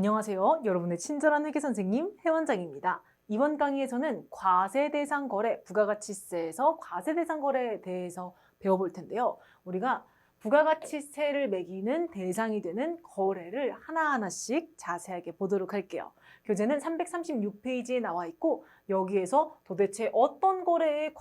안녕하세요. 여러분의 친절한 회계선생님 회원장입니다. 이번 강의에서는 과세대상 거래, 부가가치세에서 과세대상 거래에 대해서 배워볼 텐데요. 우리가 부가가치세를 매기는 대상이 되는 거래를 하나하나씩 자세하게 보도록 할게요. 교재는 336페이지에 나와 있고 여기에서 도대체 어떤 거래에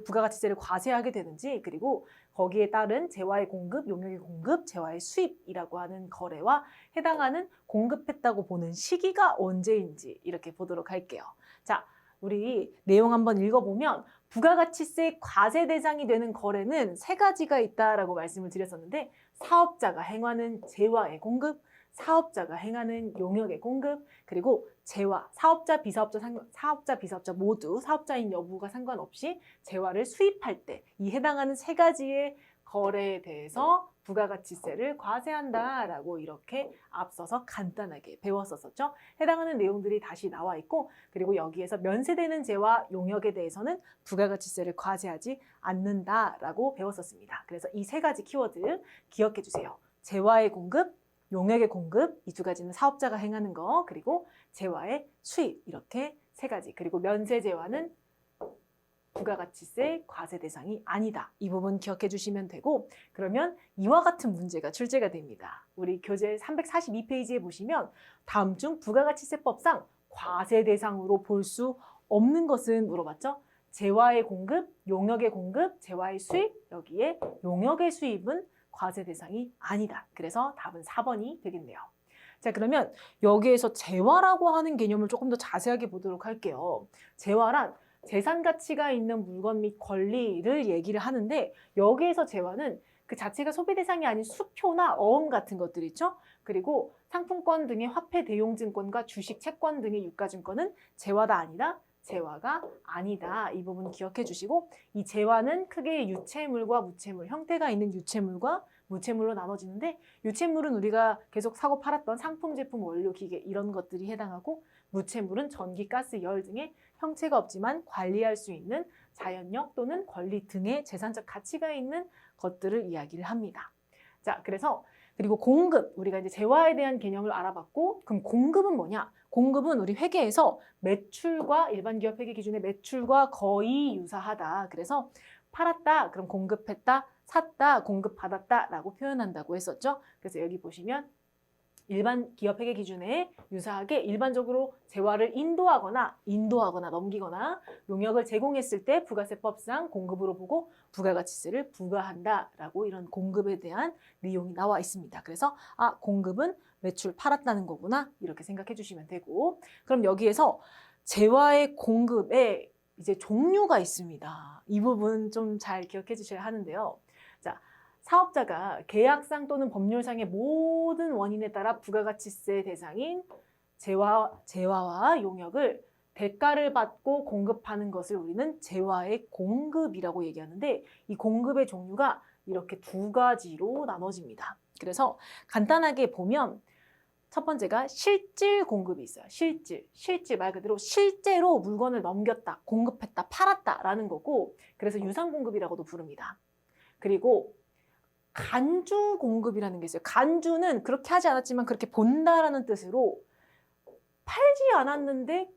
부가가치세를 과세하게 되는지, 그리고 거기에 따른 재화의 공급, 용역의 공급, 재화의 수입이라고 하는 거래와 해당하는 공급했다고 보는 시기가 언제인지 이렇게 보도록 할게요. 자, 우리 내용 한번 읽어보면 부가가치세 과세 대상이 되는 거래는 세 가지가 있다라고 말씀을 드렸었는데, 사업자가 행하는 재화의 공급, 사업자가 행하는 용역의 공급, 그리고 재화, 사업자, 비사업자 모두 사업자인 여부가 상관없이 재화를 수입할 때 이 해당하는 세 가지의 거래에 대해서 부가가치세를 과세한다라고 이렇게 앞서서 간단하게 배웠었죠. 해당하는 내용들이 다시 나와 있고, 그리고 여기에서 면세되는 재화, 용역에 대해서는 부가가치세를 과세하지 않는다라고 배웠었습니다. 그래서 이 세 가지 키워드 기억해 주세요. 재화의 공급, 용역의 공급, 이 두 가지는 사업자가 행하는 거, 그리고 재화의 수입, 이렇게 세 가지. 그리고 면세재화는 부가가치세 과세 대상이 아니다. 이 부분 기억해 주시면 되고, 그러면 이와 같은 문제가 출제가 됩니다. 우리 교재 342페이지에 보시면 다음 중 부가가치세법상 과세 대상으로 볼 수 없는 것은 물어봤죠? 재화의 공급, 용역의 공급, 재화의 수입, 여기에 용역의 수입은 과세 대상이 아니다. 그래서 답은 4번이 되겠네요. 자, 그러면 여기에서 재화라고 하는 개념을 조금 더 자세하게 보도록 할게요. 재화란 재산 가치가 있는 물건 및 권리를 얘기를 하는데, 여기에서 재화는 그 자체가 소비 대상이 아닌 수표나 어음 같은 것들 있죠? 그리고 상품권 등의 화폐 대용증권과 주식, 채권 등의 유가증권은 재화가 아니다. 이 부분 기억해 주시고, 이 재화는 크게 유채물과 무채물, 형태가 있는 유채물과 무채물로 나눠지는데, 유채물은 우리가 계속 사고 팔았던 상품, 제품, 원료, 기계 이런 것들이 해당하고, 무채물은 전기, 가스, 열 등의 형체가 없지만 관리할 수 있는 자연력 또는 권리 등의 재산적 가치가 있는 것들을 이야기를 합니다. 자, 그리고 공급, 우리가 이제 재화에 대한 개념을 알아봤고, 그럼 공급은 뭐냐? 공급은 우리 회계에서 매출과 일반 기업 회계 기준의 매출과 거의 유사하다. 그래서 팔았다, 그럼 공급했다, 샀다, 공급받았다라고 표현한다고 했었죠. 그래서 여기 보시면 일반 기업 회계 기준에 유사하게 일반적으로 재화를 인도하거나 넘기거나 용역을 제공했을 때 부가세법상 공급으로 보고 부가가치세를 부과한다라고 이런 공급에 대한 내용이 나와 있습니다. 그래서 공급은 매출 팔았다는 거구나 이렇게 생각해 주시면 되고, 그럼 여기에서 재화의 공급에 이제 종류가 있습니다. 이 부분 좀 잘 기억해 주셔야 하는데요. 자, 사업자가 계약상 또는 법률상의 모든 원인에 따라 부가가치세 대상인 재화와 용역을 대가를 받고 공급하는 것을 우리는 재화의 공급이라고 얘기하는데, 이 공급의 종류가 이렇게 두 가지로 나눠집니다. 그래서 간단하게 보면 첫 번째가 실질 공급이 있어요. 실질 말 그대로 실제로 물건을 넘겼다, 공급했다, 팔았다라는 거고, 그래서 유상 공급이라고도 부릅니다. 그리고 간주 공급이라는 게 있어요. 간주는 그렇게 하지 않았지만 그렇게 본다라는 뜻으로 팔지 않았는데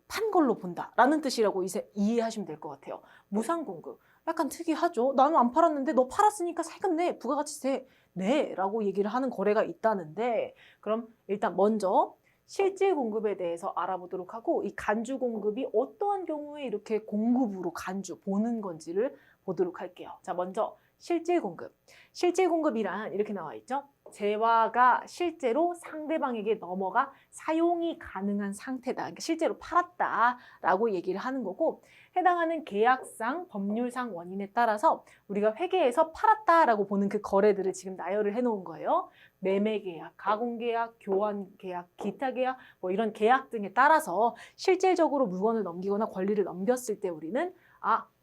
판 걸로 본다라는 뜻이라고 이해하시면 될 것 같아요. 무상 공급. 약간 특이하죠. 나는 안 팔았는데 너 팔았으니까 세금 내, 부가가치세 내라고 얘기를 하는 거래가 있다는데, 그럼 일단 먼저 실질 공급에 대해서 알아보도록 하고, 이 간주 공급이 어떠한 경우에 이렇게 공급으로 간주 보는 건지를 보도록 할게요. 자, 먼저 실질 공급. 실질 공급이란 이렇게 나와 있죠. 재화가 실제로 상대방에게 넘어가 사용이 가능한 상태다. 그러니까 실제로 팔았다라고 얘기를 하는 거고, 해당하는 계약상, 법률상 원인에 따라서 우리가 회계에서 팔았다라고 보는 그 거래들을 지금 나열을 해놓은 거예요. 매매계약, 가공계약, 교환계약, 기타계약, 뭐 이런 계약 등에 따라서 실질적으로 물건을 넘기거나 권리를 넘겼을 때 우리는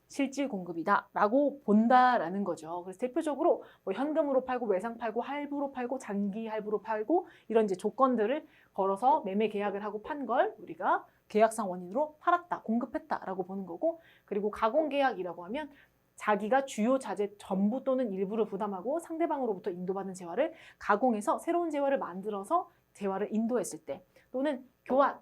실질 공급이다 라고 본다라는 거죠. 그래서 대표적으로 뭐 현금으로 팔고 외상 팔고 할부로 팔고 장기 할부로 팔고 이런 이제 조건들을 걸어서 매매 계약을 하고 판 걸 우리가 계약상 원인으로 팔았다, 공급했다라고 보는 거고, 그리고 가공계약이라고 하면 자기가 주요 자재 전부 또는 일부를 부담하고 상대방으로부터 인도받은 재화를 가공해서 새로운 재화를 만들어서 재화를 인도했을 때 또는 교환,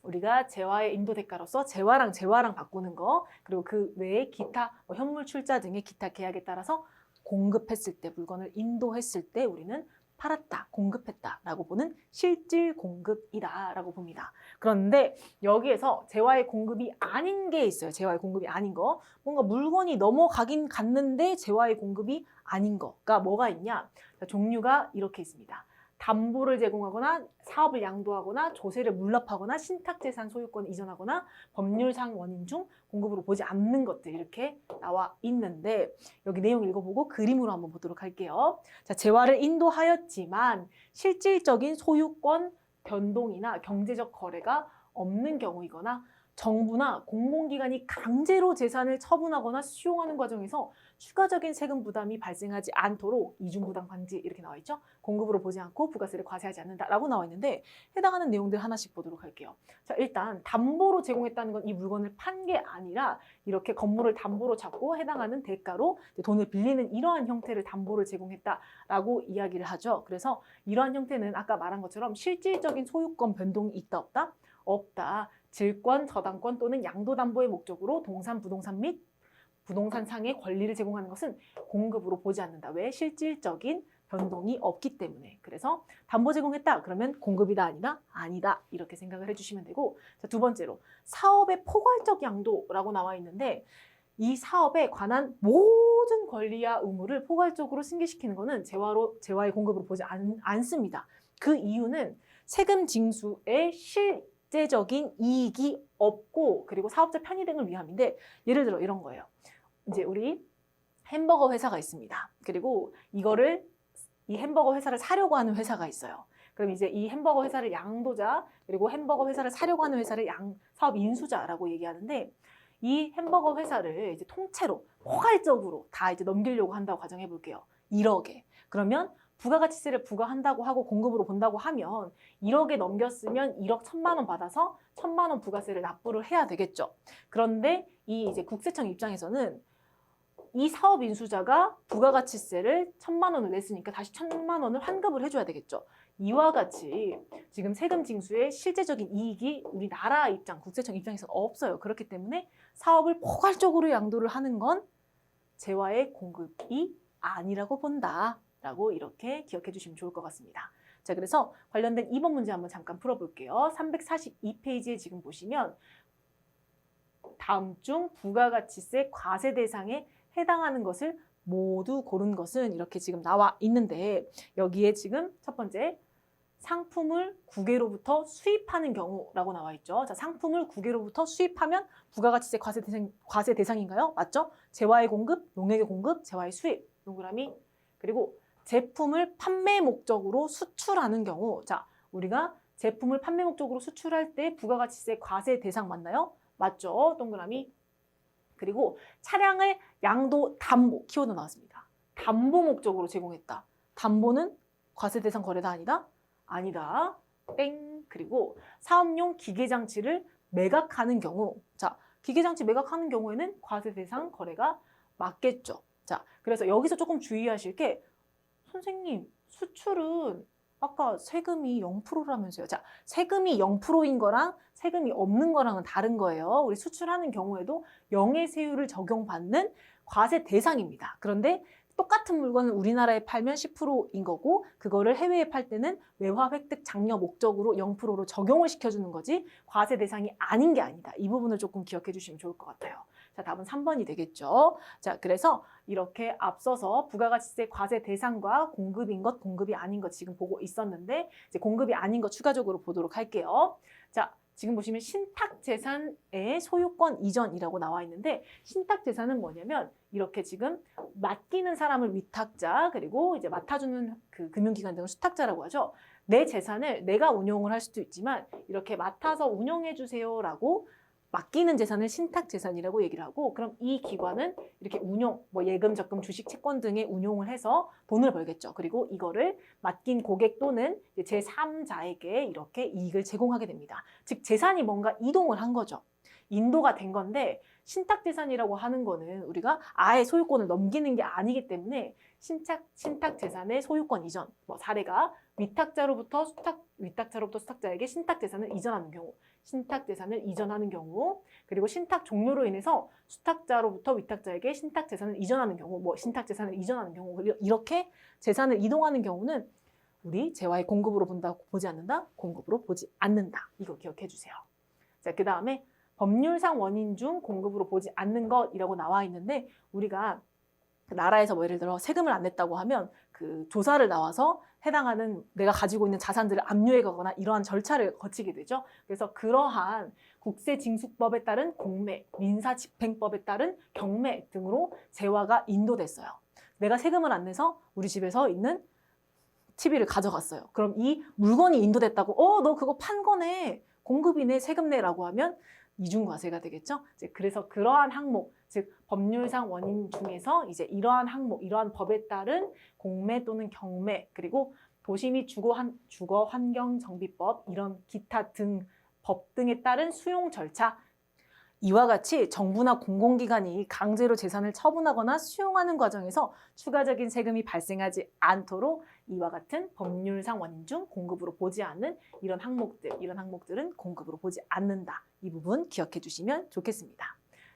우리가 재화의 인도 대가로서 재화랑 바꾸는 거, 그리고 그 외에 기타 현물 출자 등의 기타 계약에 따라서 공급했을 때, 물건을 인도했을 때 우리는 팔았다, 공급했다라고 보는 실질 공급이다라고 봅니다. 그런데 여기에서 재화의 공급이 아닌 게 있어요. 재화의 공급이 아닌 거. 뭔가 물건이 넘어가긴 갔는데 재화의 공급이 아닌 거가 뭐가 있냐? 종류가 이렇게 있습니다. 담보를 제공하거나 사업을 양도하거나 조세를 물납하거나 신탁재산 소유권을 이전하거나 법률상 원인 중 공급으로 보지 않는 것들 이렇게 나와 있는데 여기 내용 읽어보고 그림으로 한번 보도록 할게요. 자, 재화를 인도하였지만 실질적인 소유권 변동이나 경제적 거래가 없는 경우이거나 정부나 공공기관이 강제로 재산을 처분하거나 수용하는 과정에서 추가적인 세금 부담이 발생하지 않도록 이중부담 방지 이렇게 나와 있죠. 공급으로 보지 않고 부가세를 과세하지 않는다라고 나와 있는데 해당하는 내용들 하나씩 보도록 할게요. 자, 일단 담보로 제공했다는 건 이 물건을 판 게 아니라 이렇게 건물을 담보로 잡고 해당하는 대가로 돈을 빌리는 이러한 형태를 담보를 제공했다라고 이야기를 하죠. 그래서 이러한 형태는 아까 말한 것처럼 실질적인 소유권 변동이 있다 없다? 없다. 질권, 저당권 또는 양도담보의 목적으로 동산, 부동산 및 부동산 상의 권리를 제공하는 것은 공급으로 보지 않는다. 왜? 실질적인 변동이 없기 때문에. 그래서 담보 제공했다. 그러면 공급이다 아니다? 아니다. 이렇게 생각을 해주시면 되고, 자, 두 번째로 사업의 포괄적 양도라고 나와 있는데 이 사업에 관한 모든 권리와 의무를 포괄적으로 승계시키는 것은 재화의 공급으로 보지 않습니다. 그 이유는 세금 징수의 실제적인 이익이 없고 그리고 사업자 편의 등을 위함인데 예를 들어 이런 거예요. 이제 우리 햄버거 회사가 있습니다. 그리고 이 햄버거 회사를 사려고 하는 회사가 있어요. 그럼 이제 이 햄버거 회사를 양도자 그리고 햄버거 회사를 사려고 하는 회사를 사업 인수자라고 얘기하는데 이 햄버거 회사를 이제 통째로 포괄적으로 다 이제 넘기려고 한다고 가정해 볼게요. 1억에. 그러면 부가가치세를 부과한다고 하고 공급으로 본다고 하면 1억에 넘겼으면 1억 1,000만 원 받아서 1,000만 원 부가세를 납부를 해야 되겠죠. 그런데 이 이제 국세청 입장에서는 이 사업 인수자가 부가가치세를 1,000만 원을 냈으니까 다시 1,000만 원을 환급을 해줘야 되겠죠. 이와 같이 지금 세금 징수의 실제적인 이익이 우리나라 입장, 국세청 입장에서는 없어요. 그렇기 때문에 사업을 포괄적으로 양도를 하는 건 재화의 공급이 아니라고 본다라고 이렇게 기억해 주시면 좋을 것 같습니다. 자, 그래서 관련된 2번 문제 한번 잠깐 풀어볼게요. 342페이지에 지금 보시면 다음 중 부가가치세 과세 대상에 해당하는 것을 모두 고른 것은 이렇게 지금 나와 있는데 여기에 지금 첫 번째 상품을 국외로부터 수입하는 경우라고 나와 있죠. 자, 상품을 국외로부터 수입하면 부가가치세 과세 대상인가요? 맞죠? 재화의 공급, 용액의 공급, 재화의 수입, 동그라미. 그리고 제품을 판매 목적으로 수출하는 경우, 자, 우리가 제품을 판매 목적으로 수출할 때 부가가치세 과세 대상 맞나요? 맞죠? 동그라미. 그리고 차량을 양도 담보, 키워드 나왔습니다. 담보 목적으로 제공했다. 담보는 과세 대상 거래다 아니다? 아니다. 땡. 그리고 사업용 기계장치를 매각하는 경우, 자, 기계장치 매각하는 경우에는 과세 대상 거래가 맞겠죠. 자, 그래서 여기서 조금 주의하실 게 선생님, 수출은 아까 세금이 0%라면서요. 자, 세금이 0%인 거랑 세금이 없는 거랑은 다른 거예요. 우리 수출하는 경우에도 영해세율을 적용받는 과세 대상입니다. 그런데 똑같은 물건을 우리나라에 팔면 10%인 거고 그거를 해외에 팔 때는 외화 획득 장려 목적으로 0%로 적용을 시켜주는 거지 과세 대상이 아닌 게 아니다. 이 부분을 조금 기억해 주시면 좋을 것 같아요. 자, 답은 3번이 되겠죠. 자, 그래서 이렇게 앞서서 부가가치세 과세 대상과 공급인 것, 공급이 아닌 것 지금 보고 있었는데 이제 공급이 아닌 것 추가적으로 보도록 할게요. 자, 지금 보시면 신탁재산의 소유권 이전이라고 나와 있는데 신탁재산은 뭐냐면 이렇게 지금 맡기는 사람을 위탁자 그리고 이제 맡아주는 그 금융기관 등을 수탁자라고 하죠. 내 재산을 내가 운용을 할 수도 있지만 이렇게 맡아서 운용해 주세요라고 맡기는 재산을 신탁재산이라고 얘기를 하고 그럼 이 기관은 이렇게 운용, 뭐 예금, 적금, 주식, 채권 등의 운용을 해서 돈을 벌겠죠. 그리고 이거를 맡긴 고객 또는 제3자에게 이렇게 이익을 제공하게 됩니다. 즉 재산이 뭔가 이동을 한 거죠. 인도가 된 건데 신탁재산이라고 하는 거는 우리가 아예 소유권을 넘기는 게 아니기 때문에 신탁재산의 소유권 이전 뭐 사례가 위탁자로부터 수탁자에게 신탁재산을 이전하는 경우, 신탁재산을 이전하는 경우, 그리고 신탁 종료로 인해서 수탁자로부터 위탁자에게 신탁재산을 이전하는 경우, 뭐 신탁재산을 이전하는 경우, 이렇게 재산을 이동하는 경우는 우리 재화의 공급으로 보지 않는다, 공급으로 보지 않는다. 이거 기억해 주세요. 자, 그 다음에 법률상 원인 중 공급으로 보지 않는 것이라고 나와 있는데, 우리가 나라에서 뭐 예를 들어 세금을 안 냈다고 하면 그 조사를 나와서 해당하는 내가 가지고 있는 자산들을 압류해 가거나 이러한 절차를 거치게 되죠. 그래서 그러한 국세징수법에 따른 공매, 민사집행법에 따른 경매 등으로 재화가 인도됐어요. 내가 세금을 안 내서 우리 집에서 있는 TV를 가져갔어요. 그럼 이 물건이 인도됐다고 너 그거 판 거네, 공급이네, 세금 내라고 하면 이중과세가 되겠죠. 이제 그래서 그러한 항목, 즉 법률상 원인 중에서 이제 이러한 항목, 이러한 법에 따른 공매 또는 경매, 그리고 도시 및 주거 환경 정비법, 이런 기타 등 법 등에 따른 수용 절차, 이와 같이 정부나 공공기관이 강제로 재산을 처분하거나 수용하는 과정에서 추가적인 세금이 발생하지 않도록 이와 같은 법률상 원인 중 공급으로 보지 않는 이런 항목들은 공급으로 보지 않는다. 이 부분 기억해 주시면 좋겠습니다.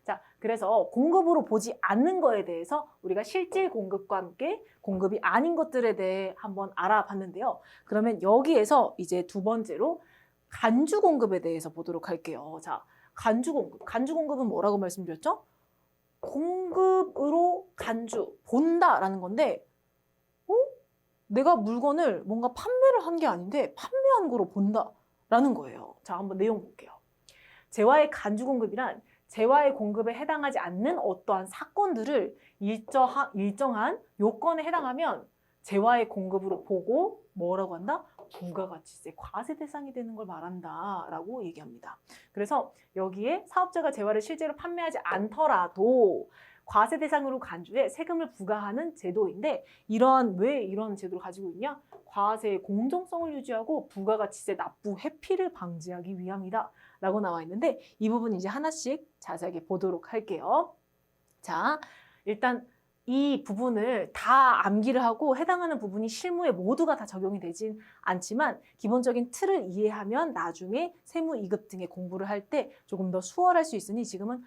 자, 그래서 공급으로 보지 않는 거에 대해서 우리가 실질 공급과 함께 공급이 아닌 것들에 대해 한번 알아봤는데요. 그러면 여기에서 이제 두 번째로 간주 공급에 대해서 보도록 할게요. 자, 간주 공급은 뭐라고 말씀드렸죠? 공급으로 본다라는 건데, 내가 물건을 뭔가 판매를 한 게 아닌데 판매한 거로 본다라는 거예요. 자, 한번 내용 볼게요. 재화의 간주 공급이란 재화의 공급에 해당하지 않는 어떠한 사건들을 일정한 요건에 해당하면 재화의 공급으로 보고 뭐라고 한다? 부가가치세, 과세 대상이 되는 걸 말한다라고 얘기합니다. 그래서 여기에 사업자가 재화를 실제로 판매하지 않더라도 과세 대상으로 간주해 세금을 부과하는 제도인데, 왜 이런 제도를 가지고 있냐? 과세의 공정성을 유지하고 부가가치세 납부 회피를 방지하기 위함이다 라고 나와 있는데, 이 부분 이제 하나씩 자세하게 보도록 할게요. 자, 일단 이 부분을 다 암기를 하고 해당하는 부분이 실무에 모두가 다 적용이 되진 않지만 기본적인 틀을 이해하면 나중에 세무 2급 등의 공부를 할 때 조금 더 수월할 수 있으니 지금은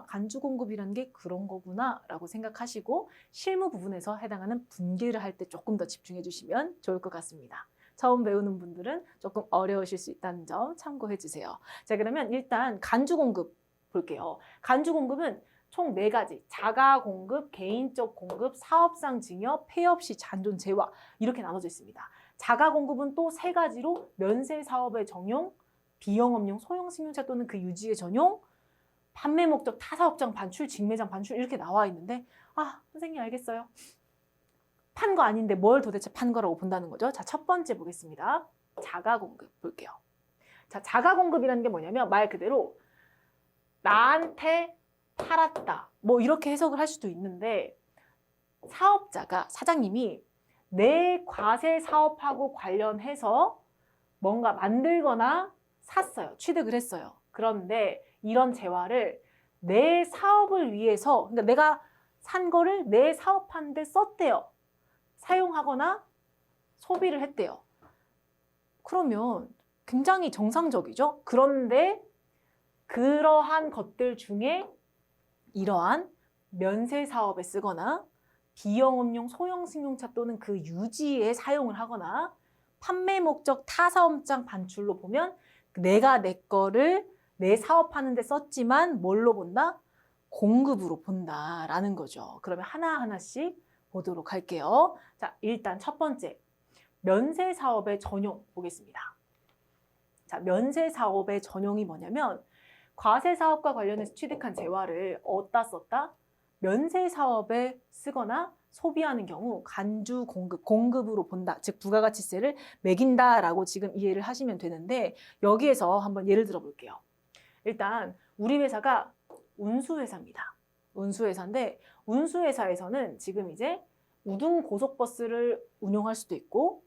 간주 공급이라는 게 그런 거구나 라고 생각하시고 실무 부분에서 해당하는 분계를 할 때 조금 더 집중해 주시면 좋을 것 같습니다. 처음 배우는 분들은 조금 어려우실 수 있다는 점 참고해 주세요. 자, 그러면 일단 간주 공급 볼게요. 간주 공급은 총 4가지, 자가 공급, 개인적 공급, 사업상 증여, 폐업 시 잔존 재화, 이렇게 나눠져 있습니다. 자가 공급은 또 3가지로 면세 사업의 전용, 비영업용 소형 승용차 또는 그 유지의 전용, 판매 목적 타사업장 반출, 직매장 반출 이렇게 나와 있는데, 선생님 알겠어요. 판 거 아닌데 뭘 도대체 판 거라고 본다는 거죠. 자, 첫 번째 보겠습니다. 자가 공급 볼게요. 자, 자가 공급이라는 게 뭐냐면 말 그대로 나한테 팔았다, 뭐 이렇게 해석을 할 수도 있는데, 사장님이 내 과세 사업하고 관련해서 뭔가 만들거나 샀어요. 취득을 했어요. 그런데 이런 재화를 내 사업을 위해서, 그러니까 내가 산 거를 내 사업하는 데 썼대요. 사용하거나 소비를 했대요. 그러면 굉장히 정상적이죠. 그런데 그러한 것들 중에 이러한 면세 사업에 쓰거나 비영업용 소형 승용차 또는 그 유지에 사용을 하거나 판매 목적 타사업장 반출로 보면 내가 내 거를 내 사업하는 데 썼지만 뭘로 본다? 공급으로 본다라는 거죠. 그러면 하나하나씩 보도록 할게요. 자, 일단 첫 번째, 면세 사업의 전용 보겠습니다. 자, 면세 사업의 전용이 뭐냐면 과세 사업과 관련해서 취득한 재화를 어디다 썼다? 면세 사업에 쓰거나 소비하는 경우 간주 공급으로 본다. 즉 부가가치세를 매긴다라고 지금 이해를 하시면 되는데, 여기에서 한번 예를 들어 볼게요. 일단 우리 회사가 운수회사입니다. 운수회사인데 운수회사에서는 지금 이제 우등 고속버스를 운영할 수도 있고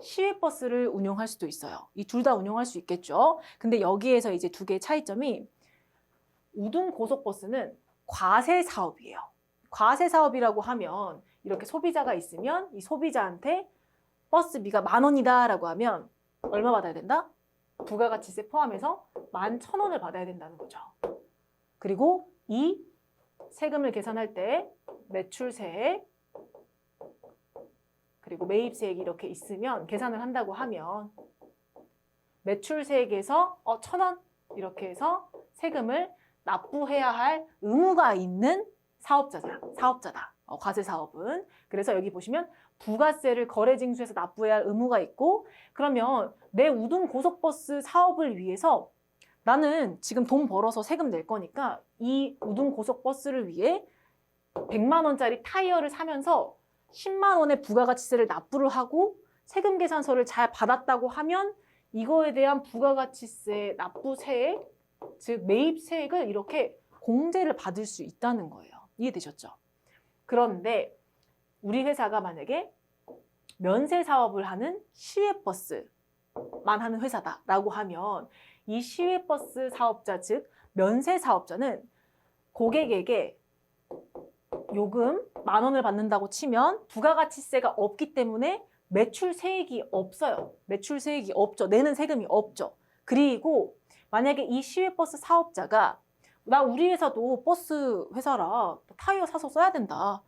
시외버스를 운영할 수도 있어요. 이 둘 다 운영할 수 있겠죠. 근데 여기에서 이제 두 개의 차이점이, 우등 고속버스는 과세 사업이에요. 과세 사업이라고 하면 이렇게 소비자가 있으면 이 소비자한테 버스비가 10,000원이다라고 하면 얼마 받아야 된다? 부가가치세 포함해서 11,000원을 받아야 된다는 거죠. 그리고 이 세금을 계산할 때 매출세액 그리고 매입세액이 이렇게 있으면 계산을 한다고 하면 매출세액에서 1,000원 이렇게 해서 세금을 납부해야 할 의무가 있는 사업자다. 과세사업은. 그래서 여기 보시면 부가세를 거래징수에서 납부해야 할 의무가 있고 그러면 내 우등 고속버스 사업을 위해서 나는 지금 돈 벌어서 세금 낼 거니까 이 우등 고속버스를 위해 100만 원짜리 타이어를 사면서 10만 원의 부가가치세를 납부를 하고 세금 계산서를 잘 받았다고 하면 이거에 대한 부가가치세 납부세액, 즉 매입세액을 이렇게 공제를 받을 수 있다는 거예요. 이해되셨죠? 그런데 우리 회사가 만약에 면세 사업을 하는 시외버스만 하는 회사다라고 하면 이 시외버스 사업자, 즉 면세 사업자는 고객에게 요금 10,000원을 받는다고 치면 부가가치세가 없기 때문에 매출세액이 없어요. 매출세액이 없죠. 내는 세금이 없죠. 그리고 만약에 이 시외버스 사업자가 나 우리 회사도 버스 회사라 타이어 사서 써야 된다.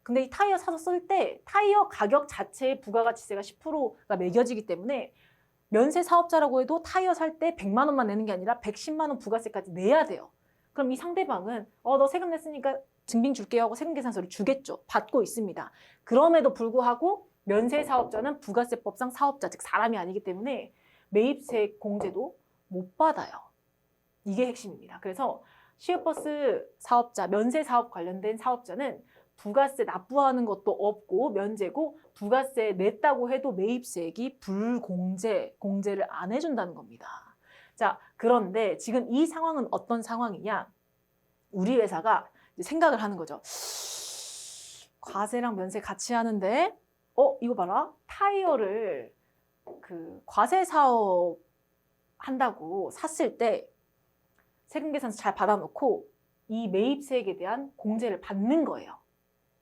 근데 이 타이어 사서 쓸 때 타이어 가격 자체의 부가가치세가 10%가 매겨지기 때문에 면세 사업자라고 해도 타이어 살 때 100만 원만 내는 게 아니라 110만 원 부가세까지 내야 돼요. 그럼 이 상대방은 너 세금 냈으니까 증빙 줄게요 하고 세금 계산서를 주겠죠. 받고 있습니다. 그럼에도 불구하고 면세 사업자는 부가세법상 사업자, 즉 사람이 아니기 때문에 매입세액 공제도 못 받아요. 이게 핵심입니다. 그래서 시외버스 사업자, 면세 사업 관련된 사업자는 부가세 납부하는 것도 없고 면제고 부가세 냈다고 해도 매입세액이 공제를 안 해준다는 겁니다. 자, 그런데 지금 이 상황은 어떤 상황이냐? 우리 회사가 이제 생각을 하는 거죠. 과세랑 면세 같이 하는데 이거 봐라. 타이어를 과세 사업 한다고 샀을 때 세금 계산서 잘 받아놓고 이 매입세액에 대한 공제를 받는 거예요.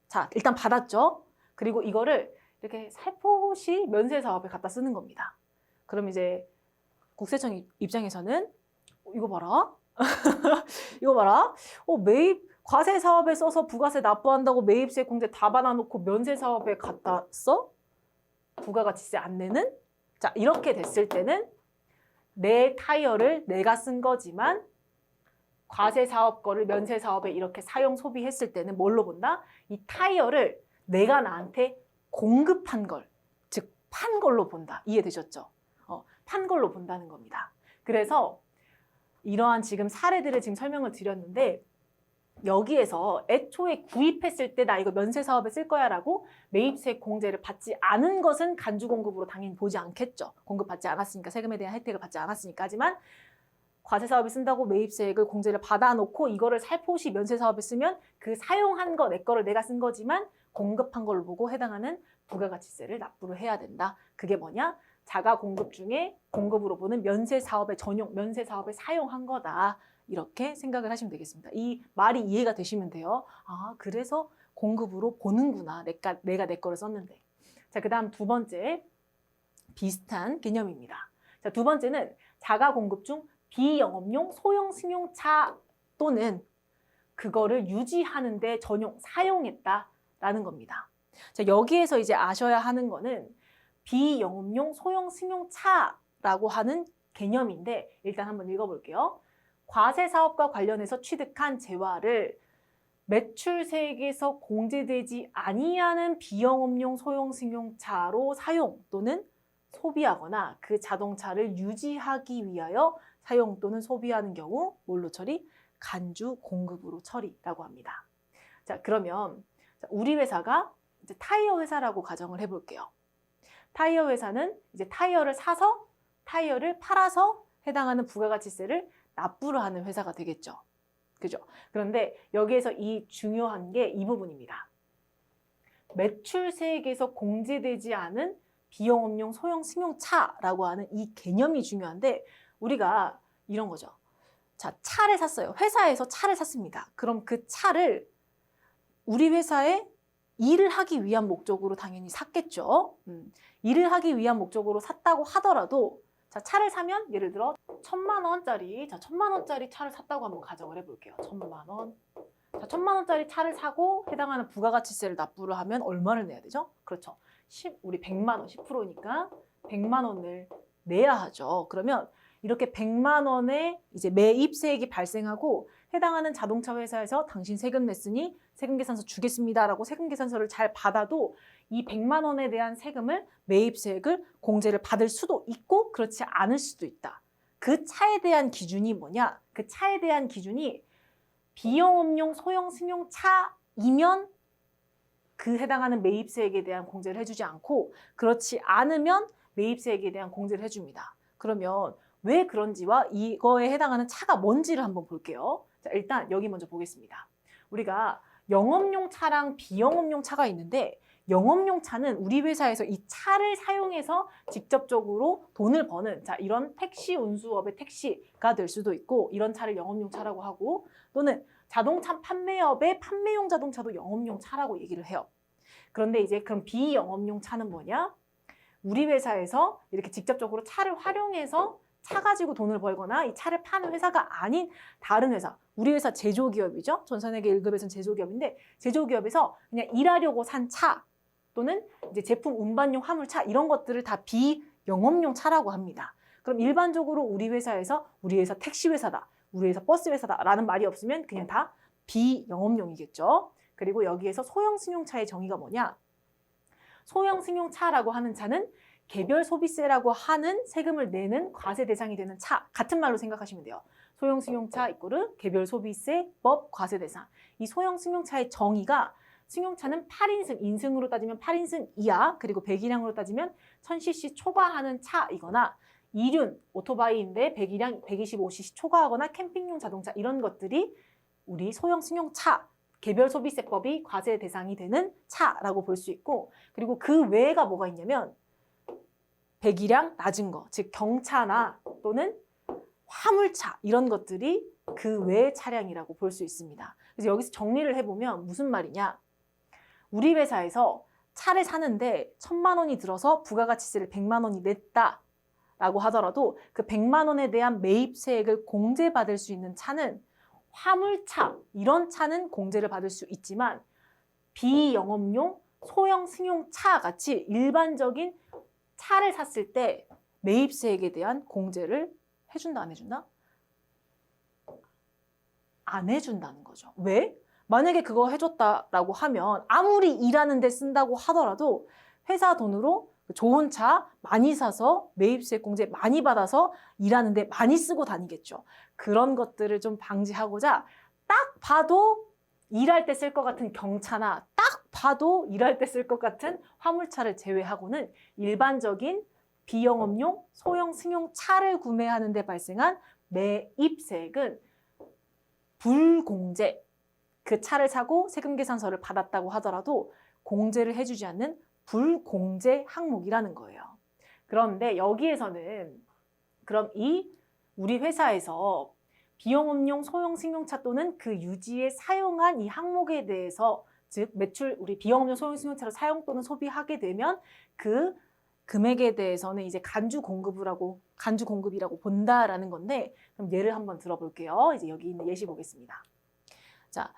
자, 일단 받았죠. 그리고 이거를 이렇게 살포시 면세 사업에 갖다 쓰는 겁니다. 그럼 이제 국세청 입장에서는 이거 봐라. 이거 봐라. 매입 과세 사업에 써서 부가세 납부한다고 매입세 공제 다 받아놓고 면세 사업에 갖다 써? 부가가치세 안 내는? 자, 이렇게 됐을 때는 내 타이어를 내가 쓴 거지만 과세 사업 거를 면세 사업에 이렇게 사용 소비했을 때는 뭘로 본다? 이 타이어를 내가 나한테 공급한 걸, 즉 판 걸로 본다. 이해되셨죠? 판 걸로 본다는 겁니다. 그래서 이러한 지금 사례들을 지금 설명을 드렸는데 여기에서 애초에 구입했을 때 나 이거 면세 사업에 쓸 거야 라고 매입세 공제를 받지 않은 것은 간주공급으로 당연히 보지 않겠죠. 공급받지 않았으니까, 세금에 대한 혜택을 받지 않았으니까. 하지만 과세 사업에 쓴다고 매입세액을 공제를 받아놓고 이거를 살포시 면세 사업에 쓰면 그 사용한 거, 내 거를 내가 쓴 거지만 공급한 걸로 보고 해당하는 부가가치세를 납부를 해야 된다. 그게 뭐냐? 자가 공급 중에 공급으로 보는 면세 사업의 전용, 면세 사업에 사용한 거다. 이렇게 생각을 하시면 되겠습니다. 이 말이 이해가 되시면 돼요. 아, 그래서 공급으로 보는구나. 내가 내 거를 썼는데. 자, 그 다음 두 번째 비슷한 개념입니다. 자, 두 번째는 자가 공급 중 비영업용 소형 승용차 또는 그거를 유지하는 데 전용, 사용했다라는 겁니다. 자, 여기에서 이제 아셔야 하는 거는 비영업용 소형 승용차라고 하는 개념인데 일단 한번 읽어볼게요. 과세 사업과 관련해서 취득한 재화를 매출세액에서 공제되지 아니하는 비영업용 소형 승용차로 사용 또는 소비하거나 그 자동차를 유지하기 위하여 사용 또는 소비하는 경우 뭘로 처리? 간주 공급으로 처리라고 합니다. 자, 그러면 우리 회사가 이제 타이어 회사라고 가정을 해볼게요. 타이어 회사는 이제 타이어를 사서 타이어를 팔아서 해당하는 부가가치세를 납부를 하는 회사가 되겠죠. 그죠? 그런데 여기에서 이 중요한 게 이 부분입니다. 매출세액에서 공제되지 않은 비영업용 소형 승용차라고 하는 이 개념이 중요한데 우리가 이런 거죠. 자, 차를 샀어요. 회사에서 차를 샀습니다. 그럼 그 차를 우리 회사에 일을 하기 위한 목적으로 당연히 샀겠죠. 일을 하기 위한 목적으로 샀다고 하더라도 자, 차를 사면 예를 들어 1,000만 원짜리 자, 1,000만 원짜리 차를 샀다고 한번 가정을 해볼게요. 1,000만 원. 자, 1,000만 원짜리 차를 사고 해당하는 부가가치세를 납부를 하면 얼마를 내야 되죠? 그렇죠. 우리 100만 원, 10%니까 100만 원을 내야 하죠. 그러면 이렇게 100만 원의 이제 매입세액이 발생하고 해당하는 자동차 회사에서 당신 세금 냈으니 세금계산서 주겠습니다라고 세금계산서를 잘 받아도 이 100만 원에 대한 세금을 매입세액을 공제를 받을 수도 있고 그렇지 않을 수도 있다. 그 차에 대한 기준이 뭐냐? 그 차에 대한 기준이 비영업용 소형 승용차이면 그 해당하는 매입세액에 대한 공제를 해주지 않고 그렇지 않으면 매입세액에 대한 공제를 해줍니다. 그러면 왜 그런지와 이거에 해당하는 차가 뭔지를 한번 볼게요. 자, 일단 여기 먼저 보겠습니다. 우리가 영업용 차랑 비영업용 차가 있는데 영업용 차는 우리 회사에서 이 차를 사용해서 직접적으로 돈을 버는 자 이런 택시 운수업의 택시가 될 수도 있고 이런 차를 영업용 차라고 하고 또는 자동차 판매업의 판매용 자동차도 영업용 차라고 얘기를 해요. 그런데 이제 그럼 비영업용 차는 뭐냐? 우리 회사에서 이렇게 직접적으로 차를 활용해서 차 가지고 돈을 벌거나 이 차를 파는 회사가 아닌 다른 회사, 우리 회사 제조기업이죠. 전산회계 1급에서는 제조기업인데 제조기업에서 그냥 일하려고 산 차 또는 이제 제품 운반용 화물차 이런 것들을 다 비영업용 차라고 합니다. 그럼 일반적으로 우리 회사에서 우리 회사 택시 회사다, 우리 회사 버스 회사다라는 말이 없으면 그냥 다 비영업용이겠죠. 그리고 여기에서 소형 승용차의 정의가 뭐냐? 소형 승용차라고 하는 차는 개별 소비세라고 하는 세금을 내는 과세 대상이 되는 차 같은 말로 생각하시면 돼요. 소형 승용차 이꼬르 개별 소비세법 과세 대상. 이 소형 승용차의 정의가 승용차는 8인승, 인승으로 따지면 8인승 이하 그리고 배기량으로 따지면 1000cc 초과하는 차이거나 이륜, 오토바이인데 배기량 125cc 초과하거나 캠핑용 자동차 이런 것들이 우리 소형 승용차 개별 소비세법이 과세 대상이 되는 차라고 볼 수 있고 그리고 그 외가 뭐가 있냐면 배기량 낮은 거, 즉 경차나 또는 화물차 이런 것들이 그 외의 차량이라고 볼 수 있습니다. 그래서 여기서 정리를 해보면 무슨 말이냐? 우리 회사에서 차를 사는데 1,000만 원이 들어서 부가가치세를 100만 원이 냈다라고 하더라도 그 100만 원에 대한 매입세액을 공제받을 수 있는 차는 화물차 이런 차는 공제를 받을 수 있지만 비영업용 소형 승용차 같이 일반적인 차를 샀을 때 매입세액에 대한 공제를 해준다 안 해준다? 안 해준다는 거죠. 왜? 만약에 그거 해줬다라고 하면 아무리 일하는 데 쓴다고 하더라도 회사 돈으로 좋은 차 많이 사서 매입세액 공제 많이 받아서 일하는 데 많이 쓰고 다니겠죠. 그런 것들을 좀 방지하고자 딱 봐도 일할 때 쓸 것 같은 경차나 딱 봐도 일할 때 쓸 것 같은 화물차를 제외하고는 일반적인 비영업용 소형 승용차를 구매하는 데 발생한 매입세액은 불공제, 그 차를 사고 세금계산서를 받았다고 하더라도 공제를 해주지 않는 불공제 항목이라는 거예요. 그런데 여기에서는 그럼 이 우리 회사에서 비영업용 소형 승용차 또는 그 유지에 사용한 이 항목에 대해서 즉 매출 우리 비영업용 소형 승용차를 사용 또는 소비하게 되면 그 금액에 대해서는 이제 간주 공급이라고 본다라는 건데 그럼 예를 한번 들어볼게요. 이제 여기 있는 예시 보겠습니다. 자,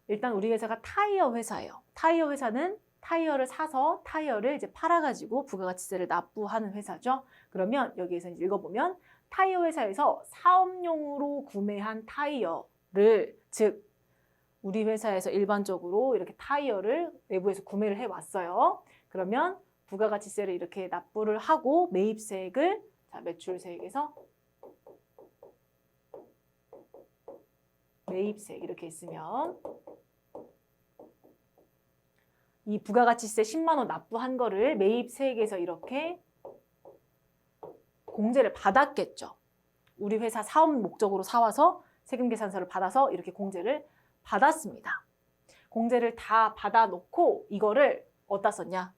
일단 우리 회사가 타이어 회사예요. 타이어 회사는 타이어를 사서 타이어를 이제 팔아가지고 부가가치세를 납부하는 회사죠. 그러면 여기에서 이제 읽어보면 타이어 회사에서 사업용으로 구매한 타이어를 즉 우리 회사에서 일반적으로 이렇게 타이어를 외부에서 구매를 해왔어요. 그러면 부가가치세를 이렇게 납부를 하고 매입세액을 자, 매출세액에서 매입세액 이렇게 있으면 이 부가가치세 10만 원 납부한 거를 매입세액에서 이렇게 공제를 받았겠죠. 우리 회사 사업 목적으로 사와서 세금계산서를 받아서 이렇게 공제를 받았습니다. 공제를 다 받아놓고 이거를 어디다 썼냐?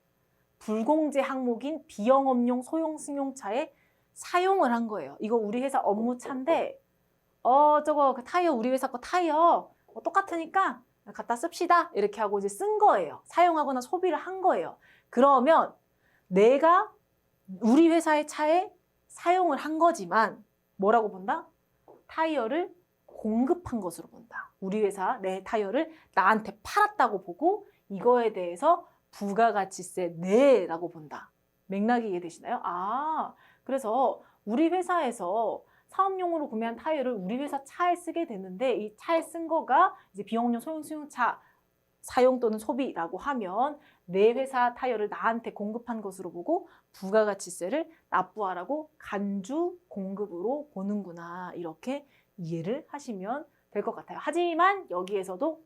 불공제 항목인 비영업용 소형 승용차에 사용을 한 거예요. 이거 우리 회사 업무차인데 저거 그 타이어 우리 회사 거 타이어 똑같으니까 갖다 씁시다 이렇게 하고 이제 쓴 거예요. 사용하거나 소비를 한 거예요. 그러면 내가 우리 회사의 차에 사용을 한 거지만 뭐라고 본다? 타이어를 공급한 것으로 본다. 우리 회사 내 타이어를 나한테 팔았다고 보고 이거에 대해서 부가가치세 내라고 본다. 맥락이 이해되시나요? 아, 그래서 우리 회사에서 사업용으로 구매한 타이어를 우리 회사 차에 쓰게 됐는데 이 차에 쓴 거가 이제 비용용 소형 승용차 사용 또는 소비라고 하면 내 회사 타이어를 나한테 공급한 것으로 보고 부가가치세를 납부하라고 간주 공급으로 보는구나. 이렇게 이해를 하시면 될 것 같아요. 하지만 여기에서도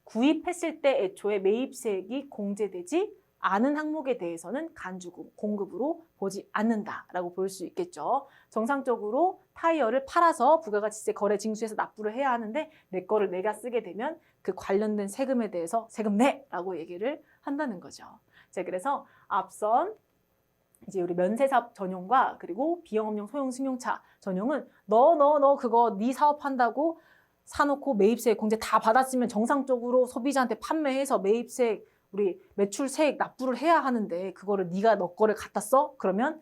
구입했을 때 애초에 매입세액이 공제되지 않은 항목에 대해서는 간주 공급으로 보지 않는다라고 볼 수 있겠죠. 정상적으로 타이어를 팔아서 부가가치세 거래 징수해서 납부를 해야 하는데 내 거를 내가 쓰게 되면 그 관련된 세금에 대해서 세금 내라고 얘기를 한다는 거죠. 자, 그래서 앞선 이제 우리 면세사업 전용과 그리고 비영업용 소형 승용차 전용은 너 그거 네 사업한다고 사놓고 매입세 공제 다 받았으면 정상적으로 소비자한테 판매해서 매입세 우리 매출세액 납부를 해야 하는데 그거를 네가 너 거를 갖다 써? 그러면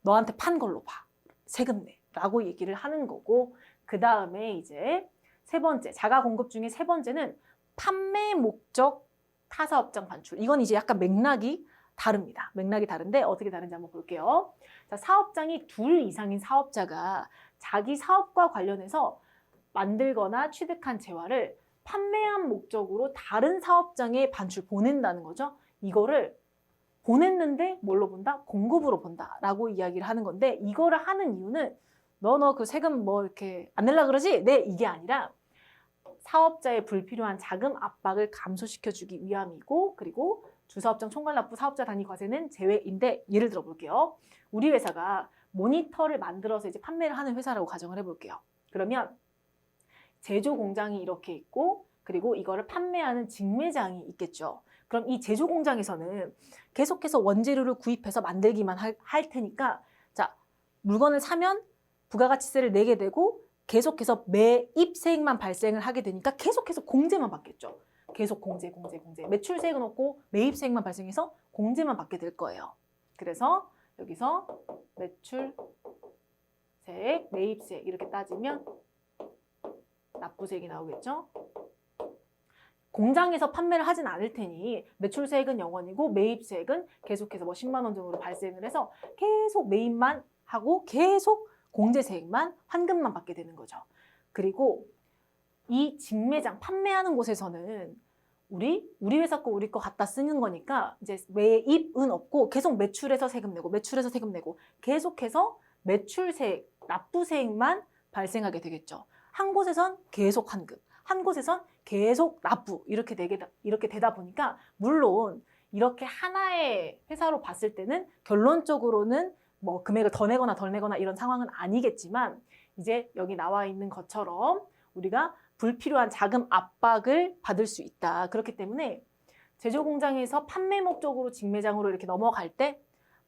너한테 판 걸로 봐. 세금 내라고 얘기를 하는 거고 그 다음에 이제 세 번째 자가 공급 중에 세 번째는 판매 목적 타사업장 반출. 이건 이제 약간 맥락이 다릅니다. 맥락이 다른데 어떻게 다른지 한번 볼게요. 자, 사업장이 둘 이상인 사업자가 자기 사업과 관련해서 만들거나 취득한 재화를 판매한 목적으로 다른 사업장에 반출 보낸다는 거죠. 이거를 보냈는데 뭘로 본다? 공급으로 본다라고 이야기를 하는 건데 이거를 하는 이유는 너 그 세금 뭐 이렇게 안 내려 그러지? 네, 이게 아니라 사업자의 불필요한 자금 압박을 감소시켜주기 위함이고 그리고 주사업장 총괄납부 사업자 단위 과세는 제외인데 예를 들어 볼게요. 우리 회사가 모니터를 만들어서 이제 판매를 하는 회사라고 가정을 해볼게요. 그러면 제조 공장이 이렇게 있고 그리고 이거를 판매하는 직매장이 있겠죠. 그럼 이 제조 공장에서는 계속해서 원재료를 구입해서 만들기만 할 테니까 자, 물건을 사면 부가가치세를 내게 되고 계속해서 매입세액만 발생을 하게 되니까 계속해서 공제만 받겠죠. 계속 공제. 매출세액은 없고 매입세액만 발생해서 공제만 받게 될 거예요. 그래서 여기서 매출세액, 매입세액 이렇게 따지면 납부세액이 나오겠죠. 공장에서 판매를 하진 않을 테니 매출세액은 0원이고 매입세액은 계속해서 뭐 10만 원 정도로 발생을 해서 계속 매입만 하고 계속 공제세액만 환급만 받게 되는 거죠. 그리고 이 직매장 판매하는 곳에서는 우리 회사 거 우리 거 갖다 쓰는 거니까 이제 매입은 없고 계속 매출해서 세금 내고 매출해서 세금 내고 계속해서 매출세액, 납부세액만 발생하게 되겠죠. 한 곳에선 계속 환급, 한 곳에선 계속 납부 이렇게 되다 보니까 물론 이렇게 하나의 회사로 봤을 때는 결론적으로는 뭐 금액을 더 내거나 덜 내거나 이런 상황은 아니겠지만 이제 여기 나와 있는 것처럼 우리가 불필요한 자금 압박을 받을 수 있다. 그렇기 때문에 제조 공장에서 판매 목적으로 직매장으로 이렇게 넘어갈 때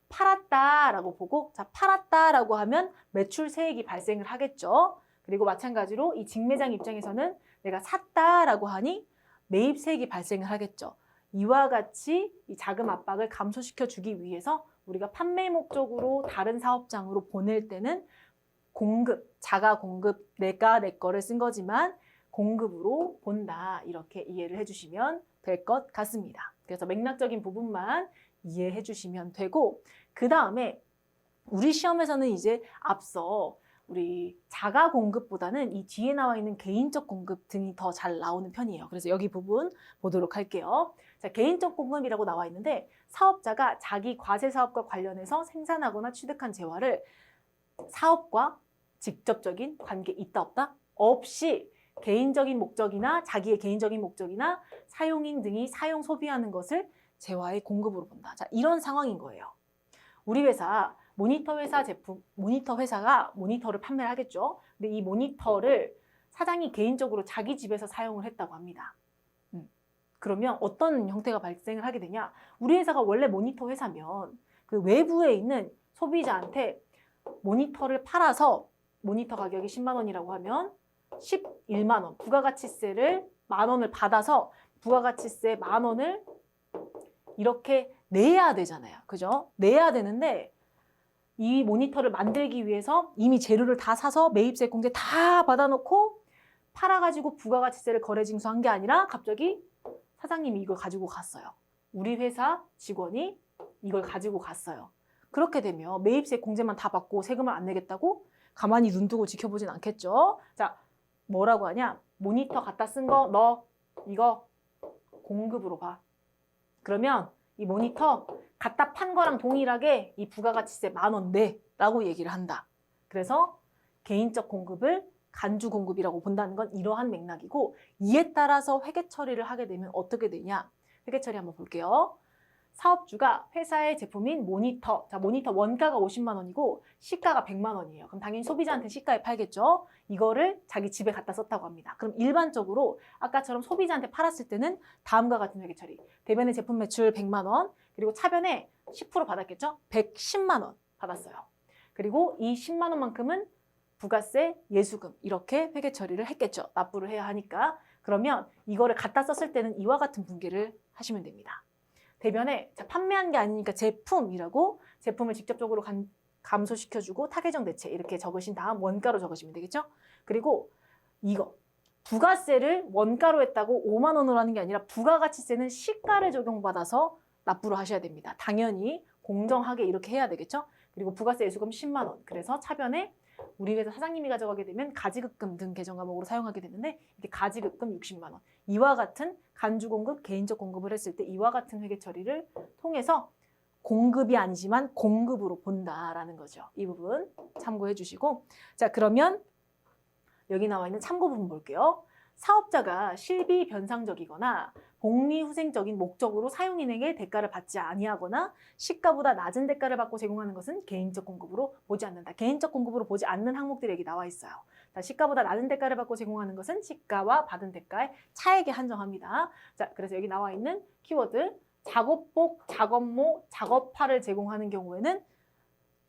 팔았다라고 보고 자, 팔았다라고 하면 매출세액이 발생을 하겠죠. 그리고 마찬가지로 이 직매장 입장에서는 내가 샀다라고 하니 매입세액이 발생을 하겠죠. 이와 같이 이 자금 압박을 감소시켜 주기 위해서 우리가 판매 목적으로 다른 사업장으로 보낼 때는 공급, 자가 공급, 내가 내 거를 쓴 거지만 공급으로 본다. 이렇게 이해를 해주시면 될 것 같습니다. 그래서 맥락적인 부분만 이해해 주시면 되고 그 다음에 우리 시험에서는 이제 앞서 우리 자가 공급보다는 이 뒤에 나와 있는 개인적 공급 등이 더 잘 나오는 편이에요. 그래서 여기 부분 보도록 할게요. 자, 개인적 공급이라고 나와 있는데 사업자가 자기 과세 사업과 관련해서 생산하거나 취득한 재화를 사업과 직접적인 관계 있다 없다? 없이 개인적인 목적이나 자기의 개인적인 목적이나 사용인 등이 사용 소비하는 것을 재화의 공급으로 본다. 자, 이런 상황인 거예요. 우리 회사 모니터 회사 제품, 모니터 회사가 모니터를 판매를 하겠죠. 근데 이 모니터를 사장이 개인적으로 자기 집에서 사용을 했다고 합니다. 그러면 어떤 형태가 발생을 하게 되냐? 우리 회사가 원래 모니터 회사면 그 외부에 있는 소비자한테 모니터를 팔아서 모니터 가격이 10만 원이라고 하면 11만 원 부가가치세를 10,000원을 받아서 부가가치세 10,000원을 이렇게 내야 되잖아요. 그죠? 내야 되는데 이 모니터를 만들기 위해서 이미 재료를 다 사서 매입세 공제 다 받아놓고 팔아가지고 부가가치세를 거래징수한 게 아니라 갑자기 사장님이 이걸 가지고 갔어요. 우리 회사 직원이 이걸 가지고 갔어요. 그렇게 되면 매입세 공제만 다 받고 세금을 안 내겠다고? 가만히 눈 두고 지켜보진 않겠죠. 자, 뭐라고 하냐? 모니터 갖다 쓴 거 너 이거 공급으로 봐. 그러면 이 모니터 갖다 판 거랑 동일하게 이 부가가치세 10,000원 내라고 얘기를 한다. 그래서 개인적 공급을 간주 공급이라고 본다는 건 이러한 맥락이고, 이에 따라서 회계 처리를 하게 되면 어떻게 되냐? 회계 처리 한번 볼게요. 사업주가 회사의 제품인 모니터, 자, 모니터 원가가 50만 원이고 시가가 100만 원이에요. 그럼 당연히 소비자한테 시가에 팔겠죠. 이거를 자기 집에 갖다 썼다고 합니다. 그럼 일반적으로 아까처럼 소비자한테 팔았을 때는 다음과 같은 회계 처리. 대변의 제품 매출 100만 원, 그리고 차변에 10% 받았겠죠. 110만 원 받았어요. 그리고 이 10만 원만큼은 부가세, 예수금 이렇게 회계 처리를 했겠죠. 납부를 해야 하니까. 그러면 이거를 갖다 썼을 때는 이와 같은 분계를 하시면 됩니다. 대변에 자, 판매한 게 아니니까 제품이라고 제품을 직접적으로 감소시켜주고 타개정 대체 이렇게 적으신 다음 원가로 적으시면 되겠죠. 그리고 이거 부가세를 원가로 했다고 5만 원으로 하는 게 아니라 부가가치세는 시가를 적용받아서 납부를 하셔야 됩니다. 당연히 공정하게 이렇게 해야 되겠죠. 그리고 부가세 예수금 10만 원. 그래서 차변에 우리 회사 사장님이 가져가게 되면 가지급금 등 계정 과목으로 사용하게 되는데 이렇게 가지급금 60만 원. 이와 같은 간주 공급, 개인적 공급을 했을 때 이와 같은 회계 처리를 통해서 공급이 아니지만 공급으로 본다라는 거죠. 이 부분 참고해 주시고, 자, 그러면 여기 나와 있는 참고 부분 볼게요. 사업자가 실비 변상적이거나 복리후생적인 목적으로 사용인에게 대가를 받지 아니하거나 시가보다 낮은 대가를 받고 제공하는 것은 개인적 공급으로 보지 않는다. 개인적 공급으로 보지 않는 항목들이 여기 나와 있어요. 시가보다 낮은 대가를 받고 제공하는 것은 시가와 받은 대가의 차액에 한정합니다. 자, 그래서 여기 나와 있는 키워드 작업복, 작업모, 작업파를 제공하는 경우에는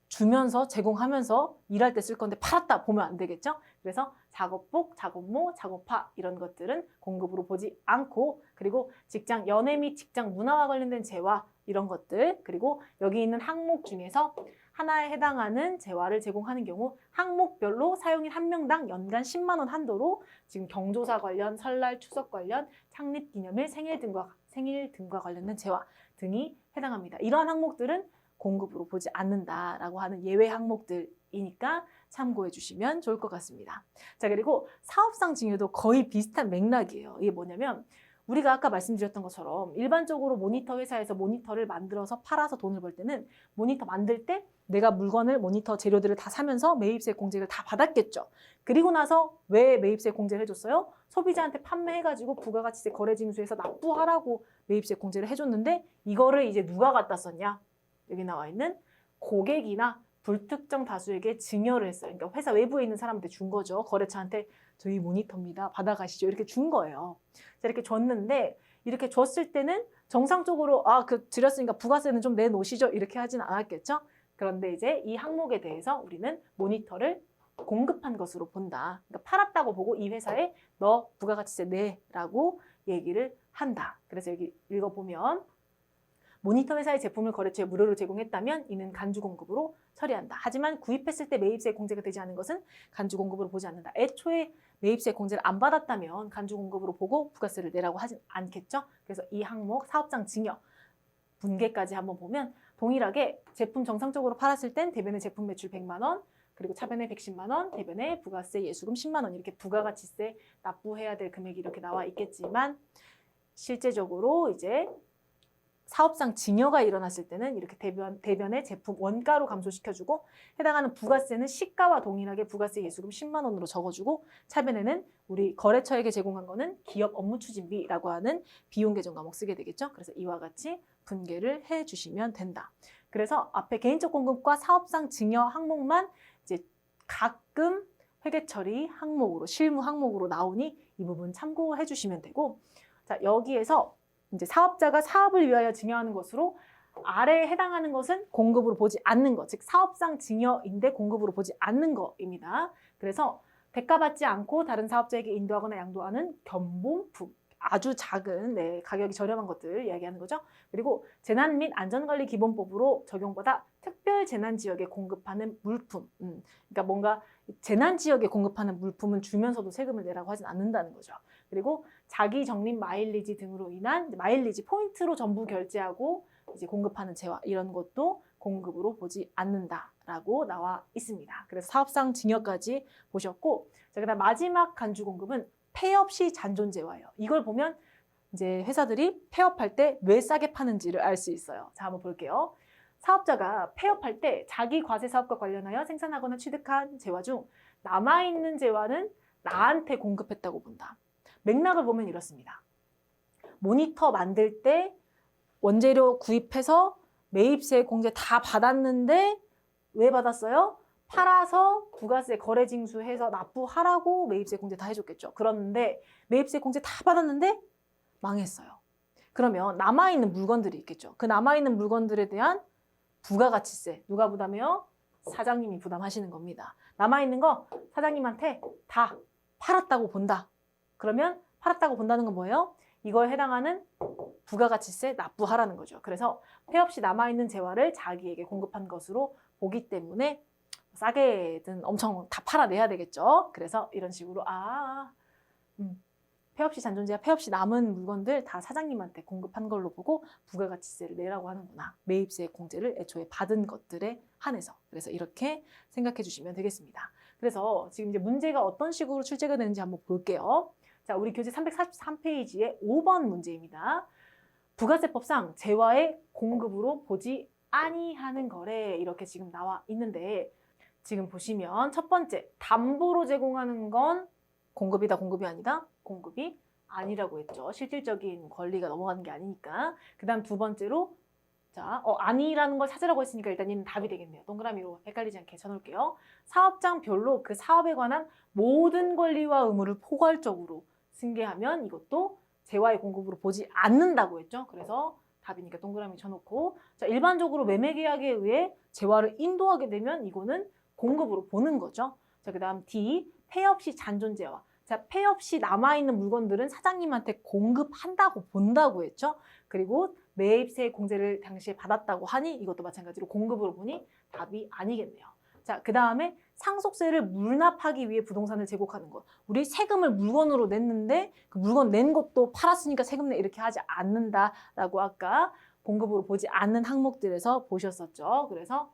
주면서 제공하면서 일할 때 쓸 건데 팔았다 보면 안 되겠죠? 그래서 작업복, 작업모, 작업파 이런 것들은 공급으로 보지 않고, 그리고 직장 연예 및 직장 문화와 관련된 재화 이런 것들, 그리고 여기 있는 항목 중에서 하나에 해당하는 재화를 제공하는 경우 항목별로 사용인 한 명당 연간 10만 원 한도로 지금 경조사 관련, 설날, 추석 관련, 창립기념일, 생일 등과 관련된 재화 등이 해당합니다. 이러한 항목들은 공급으로 보지 않는다라고 하는 예외 항목들이니까 참고해 주시면 좋을 것 같습니다. 자, 그리고 사업상 징여도 거의 비슷한 맥락이에요. 이게 뭐냐면 우리가 아까 말씀드렸던 것처럼 일반적으로 모니터 회사에서 모니터를 만들어서 팔아서 돈을 벌 때는 모니터 만들 때 내가 물건을 모니터 재료들을 다 사면서 매입세 공제를 다 받았겠죠. 그리고 나서 왜 매입세 공제를 해줬어요? 소비자한테 판매해가지고 부가가치세 거래징수해서 납부하라고 매입세 공제를 해줬는데 이거를 이제 누가 갖다 썼냐? 여기 나와 있는 고객이나 불특정 다수에게 증여를 했어요. 그러니까 회사 외부에 있는 사람한테 준 거죠. 거래처한테 저희 모니터입니다. 받아가시죠. 이렇게 준 거예요. 이렇게 줬는데 이렇게 줬을 때는 정상적으로 드렸으니까 부가세는 좀 내놓으시죠. 이렇게 하진 않았겠죠. 그런데 이제 이 항목에 대해서 우리는 모니터를 공급한 것으로 본다. 그러니까 팔았다고 보고 이 회사에 너 부가가치세 내라고 얘기를 한다. 그래서 여기 읽어보면 모니터 회사의 제품을 거래처에 무료로 제공했다면 이는 간주 공급으로 처리한다. 하지만 구입했을 때 매입세 공제가 되지 않은 것은 간주 공급으로 보지 않는다. 애초에 매입세 공제를 안 받았다면 간주 공급으로 보고 부가세를 내라고 하진 않겠죠. 그래서 이 항목 사업장 증여 분계까지 한번 보면 동일하게 제품 정상적으로 팔았을 땐 대변의 제품 매출 100만 원, 그리고 차변에 110만 원, 대변에 부가세 예수금 10만 원 이렇게 부가가치세 납부해야 될 금액이 이렇게 나와 있겠지만 실제적으로 이제 사업상 증여가 일어났을 때는 이렇게 대변의 제품 원가로 감소시켜주고 해당하는 부가세는 시가와 동일하게 부가세 예수금 10만 원으로 적어주고 차변에는 우리 거래처에게 제공한 거는 기업 업무 추진비라고 하는 비용 계정 과목 쓰게 되겠죠. 그래서 이와 같이 분계를 해주시면 된다. 그래서 앞에 개인적 공급과 사업상 증여 항목만 이제 가끔 회계 처리 항목으로 실무 항목으로 나오니 이 부분 참고해 주시면 되고, 자, 여기에서 이제 사업자가 사업을 위하여 증여하는 것으로 아래에 해당하는 것은 공급으로 보지 않는 것, 즉 사업상 증여인데 공급으로 보지 않는 것입니다. 그래서 대가받지 않고 다른 사업자에게 인도하거나 양도하는 견본품. 아주 작은 가격이 저렴한 것들 이야기하는 거죠. 그리고 재난 및 안전관리 기본법으로 적용받아 특별 재난 지역에 공급하는 물품. 그러니까 뭔가 재난 지역에 공급하는 물품은 주면서도 세금을 내라고 하진 않는다는 거죠. 그리고 자기 적립 마일리지 등으로 인한 마일리지 포인트로 전부 결제하고 이제 공급하는 재화 이런 것도 공급으로 보지 않는다라고 나와 있습니다. 그래서 사업상 징역까지 보셨고, 자, 그다음 마지막 간주 공급은 폐업 시 잔존 재화예요. 이걸 보면 이제 회사들이 폐업할 때 왜 싸게 파는지를 알 수 있어요. 자, 한번 볼게요. 사업자가 폐업할 때 자기 과세 사업과 관련하여 생산하거나 취득한 재화 중 남아있는 재화는 나한테 공급했다고 본다. 맥락을 보면 이렇습니다. 모니터 만들 때 원재료 구입해서 매입세 공제 다 받았는데 왜 받았어요? 팔아서 부가세 거래 징수해서 납부하라고 매입세 공제 다 해줬겠죠. 그런데 매입세 공제 다 받았는데 망했어요. 그러면 남아있는 물건들이 있겠죠. 그 남아있는 물건들에 대한 부가가치세 누가 부담해요? 사장님이 부담하시는 겁니다. 남아있는 거 사장님한테 다 팔았다고 본다. 그러면 팔았다고 본다는 건 뭐예요? 이거에 해당하는 부가가치세 납부하라는 거죠. 그래서 폐업 시 남아있는 재화를 자기에게 공급한 것으로 보기 때문에 싸게든 엄청 다 팔아내야 되겠죠. 그래서 이런 식으로 폐업 시 잔존재와 폐업 시 남은 물건들 다 사장님한테 공급한 걸로 보고 부가가치세를 내라고 하는구나. 매입세 공제를 애초에 받은 것들에 한해서. 그래서 이렇게 생각해 주시면 되겠습니다. 그래서 지금 이제 문제가 어떤 식으로 출제가 되는지 한번 볼게요. 자, 우리 교재 343페이지의 5번 문제입니다. 부가세법상 재화의 공급으로 보지 아니하는 거래 이렇게 지금 나와 있는데, 지금 보시면 첫 번째 담보로 제공하는 건 공급이다 공급이 아니다? 공급이 아니라고 했죠. 실질적인 권리가 넘어가는 게 아니니까. 그 다음 두 번째로 자, 아니라는 걸 찾으라고 했으니까 일단 얘는 답이 되겠네요. 동그라미로 헷갈리지 않게 쳐놓을게요. 사업장별로 그 사업에 관한 모든 권리와 의무를 포괄적으로 승계하면 이것도 재화의 공급으로 보지 않는다고 했죠. 그래서 답이니까 동그라미 쳐놓고, 자, 일반적으로 매매계약에 의해 재화를 인도하게 되면 이거는 공급으로 보는 거죠. 자, 그 다음 D, 폐업 시 잔존 재화. 자, 폐업 시 남아있는 물건들은 사장님한테 공급한다고 본다고 했죠. 그리고 매입세 공제를 당시에 받았다고 하니 이것도 마찬가지로 공급으로 보니 답이 아니겠네요. 자, 그 다음에 상속세를 물납하기 위해 부동산을 제공하는 것. 우리 세금을 물건으로 냈는데 그 물건 낸 것도 팔았으니까 세금 내 이렇게 하지 않는다라고 아까 공급으로 보지 않는 항목들에서 보셨었죠. 그래서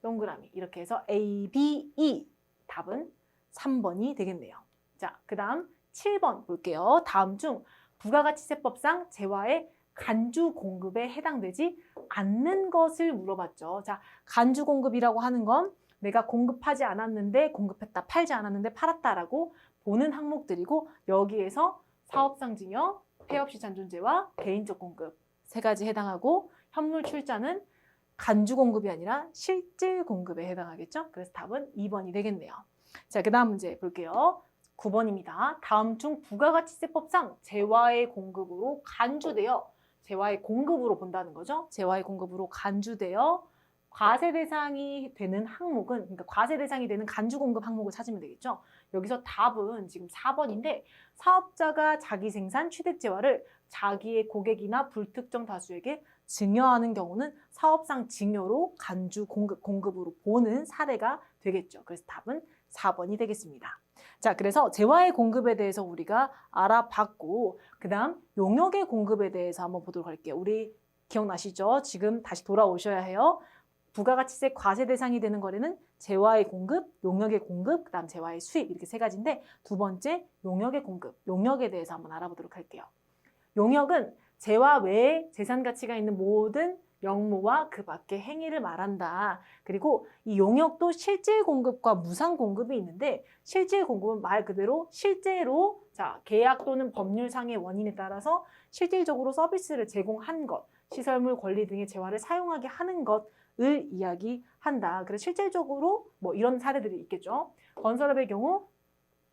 동그라미 이렇게 해서 A, B, E 답은 3번이 되겠네요. 자, 그 다음 7번 볼게요. 다음 중 부가가치세법상 재화의 간주 공급에 해당되지 않는 것을 물어봤죠. 자, 간주 공급이라고 하는 건 내가 공급하지 않았는데 공급했다, 팔지 않았는데 팔았다라고 보는 항목들이고, 여기에서 사업상 징역, 폐업 시 잔존재와 개인적 공급 세 가지 해당하고, 현물 출자는 간주 공급이 아니라 실질 공급에 해당하겠죠. 그래서 답은 2번이 되겠네요. 자, 그 다음 문제 볼게요. 9번입니다. 다음 중 부가가치세법상 재화의 공급으로 간주되어, 재화의 공급으로 본다는 거죠. 재화의 공급으로 간주되어 과세 대상이 되는 항목은, 그러니까 과세 대상이 되는 간주 공급 항목을 찾으면 되겠죠. 여기서 답은 지금 4번인데, 사업자가 자기 생산 취득 재화를 자기의 고객이나 불특정 다수에게 증여하는 경우는 사업상 증여로 간주 공급으로 보는 사례가 되겠죠. 그래서 답은 4번이 되겠습니다. 자, 그래서 재화의 공급에 대해서 우리가 알아봤고, 그 다음 용역의 공급에 대해서 한번 보도록 할게요. 우리 기억나시죠? 지금 다시 돌아오셔야 해요. 부가가치세 과세 대상이 되는 거래는 재화의 공급, 용역의 공급, 그 다음 재화의 수입 이렇게 세 가지인데, 두 번째 용역의 공급, 용역에 대해서 한번 알아보도록 할게요. 용역은 재화 외에 재산 가치가 있는 모든 영무와 그 밖의 행위를 말한다. 그리고 이 용역도 실질 공급과 무상 공급이 있는데, 실질 공급은 말 그대로 실제로 계약 또는 법률상의 원인에 따라서 실질적으로 서비스를 제공한 것, 시설물, 권리 등의 재화를 사용하게 하는 것을 이야기한다. 그래서 실질적으로 뭐 이런 사례들이 있겠죠. 건설업의 경우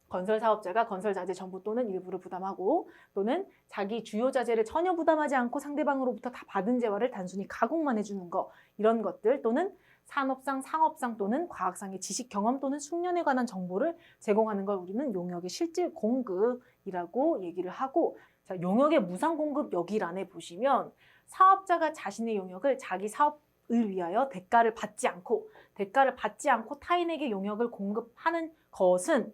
건설 사업자가 건설 자재 전부 또는 일부를 부담하고, 또는 자기 주요 자재를 전혀 부담하지 않고 상대방으로부터 다 받은 재화를 단순히 가공만 해주는 거, 이런 것들, 또는 산업상, 상업상 또는 과학상의 지식, 경험 또는 숙련에 관한 정보를 제공하는 걸 우리는 용역의 실질 공급이라고 얘기를 하고, 자, 용역의 무상 공급 여기란에 보시면 사업자가 자신의 용역을 자기 사업을 위하여 대가를 받지 않고 타인에게 용역을 공급하는 것은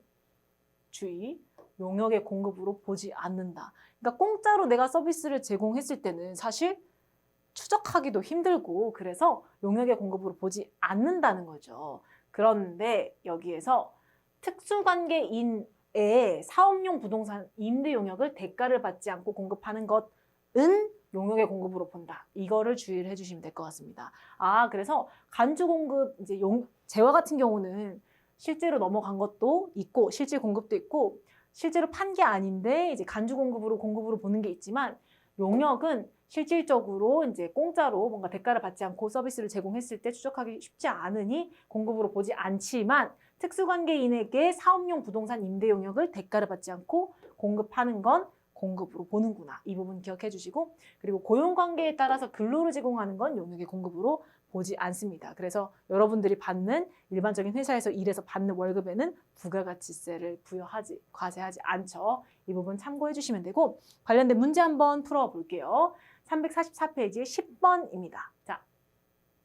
주의, 용역의 공급으로 보지 않는다. 그러니까 공짜로 내가 서비스를 제공했을 때는 사실 추적하기도 힘들고 그래서 용역의 공급으로 보지 않는다는 거죠. 그런데 여기에서 특수관계인의 사업용 부동산 임대 용역을 대가를 받지 않고 공급하는 것은 용역의 공급으로 본다. 이거를 주의를 해주시면 될 것 같습니다. 그래서 간주 공급, 이제 재화 같은 경우는 실제로 넘어간 것도 있고 실질 공급도 있고 실제로 판 게 아닌데 이제 간주 공급으로 보는 게 있지만, 용역은 실질적으로 이제 공짜로 뭔가 대가를 받지 않고 서비스를 제공했을 때 추적하기 쉽지 않으니 공급으로 보지 않지만, 특수관계인에게 사업용 부동산 임대 용역을 대가를 받지 않고 공급하는 건 공급으로 보는구나. 이 부분 기억해 주시고, 그리고 고용관계에 따라서 근로를 제공하는 건 용역의 공급으로 보지 않습니다. 그래서 여러분들이 받는 일반적인 회사에서 일해서 받는 월급에는 부가가치세를 과세하지 않죠. 이 부분 참고해 주시면 되고, 관련된 문제 한번 풀어볼게요. 344페이지의 10번입니다. 자,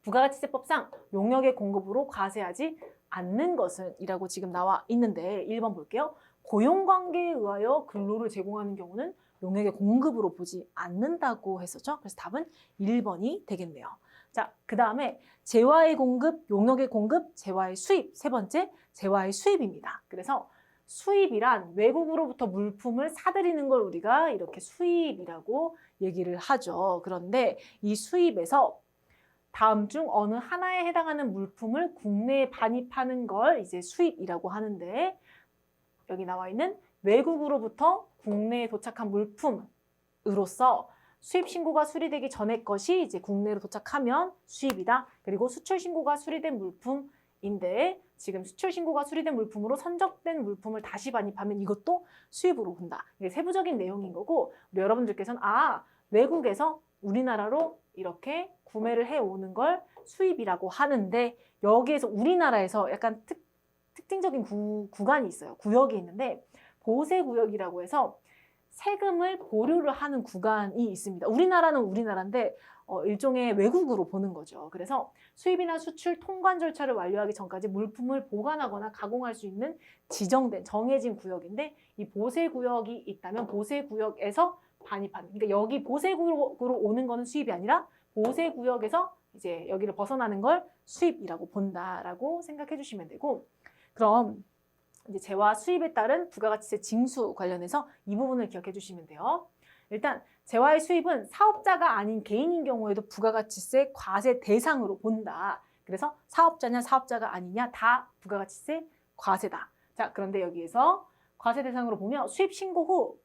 부가가치세법상 용역의 공급으로 과세하지 않는 것은 이라고 지금 나와 있는데 1번 볼게요. 고용관계에 의하여 근로를 제공하는 경우는 용역의 공급으로 보지 않는다고 했었죠. 그래서 답은 1번이 되겠네요. 자, 그 다음에 재화의 공급, 용역의 공급, 재화의 수입. 세 번째, 재화의 수입입니다. 그래서 수입이란 외국으로부터 물품을 사들이는 걸 우리가 이렇게 수입이라고 얘기를 하죠. 그런데 이 수입에서 다음 중 어느 하나에 해당하는 물품을 국내에 반입하는 걸 이제 수입이라고 하는데, 여기 나와 있는 외국으로부터 국내에 도착한 물품으로서 수입 신고가 수리되기 전의 것이 이제 국내로 도착하면 수입이다. 그리고 수출 신고가 수리된 물품인데 지금 수출 신고가 수리된 물품으로 선적된 물품을 다시 반입하면 이것도 수입으로 본다. 이게 세부적인 내용인 거고, 우리 여러분들께서는 외국에서 우리나라로 이렇게 구매를 해오는 걸 수입이라고 하는데, 여기에서 우리나라에서 약간 특징적인 구간이 있어요. 구역이 있는데 보세구역이라고 해서 세금을 보류를 하는 구간이 있습니다. 우리나라는 우리나라인데 일종의 외국으로 보는 거죠. 그래서 수입이나 수출 통관 절차를 완료하기 전까지 물품을 보관하거나 가공할 수 있는 지정된 정해진 구역인데, 이 보세구역이 있다면 보세구역에서 반입하는, 그러니까 여기 보세구역으로 오는 거는 수입이 아니라 보세구역에서 이제 여기를 벗어나는 걸 수입이라고 본다라고 생각해 주시면 되고, 그럼 이제 재화 수입에 따른 부가가치세 징수 관련해서 이 부분을 기억해 주시면 돼요. 일단 재화의 수입은 사업자가 아닌 개인인 경우에도 부가가치세 과세 대상으로 본다. 그래서 사업자냐 사업자가 아니냐 다 부가가치세 과세다. 자, 그런데 여기에서 과세 대상으로 보면 수입 신고 후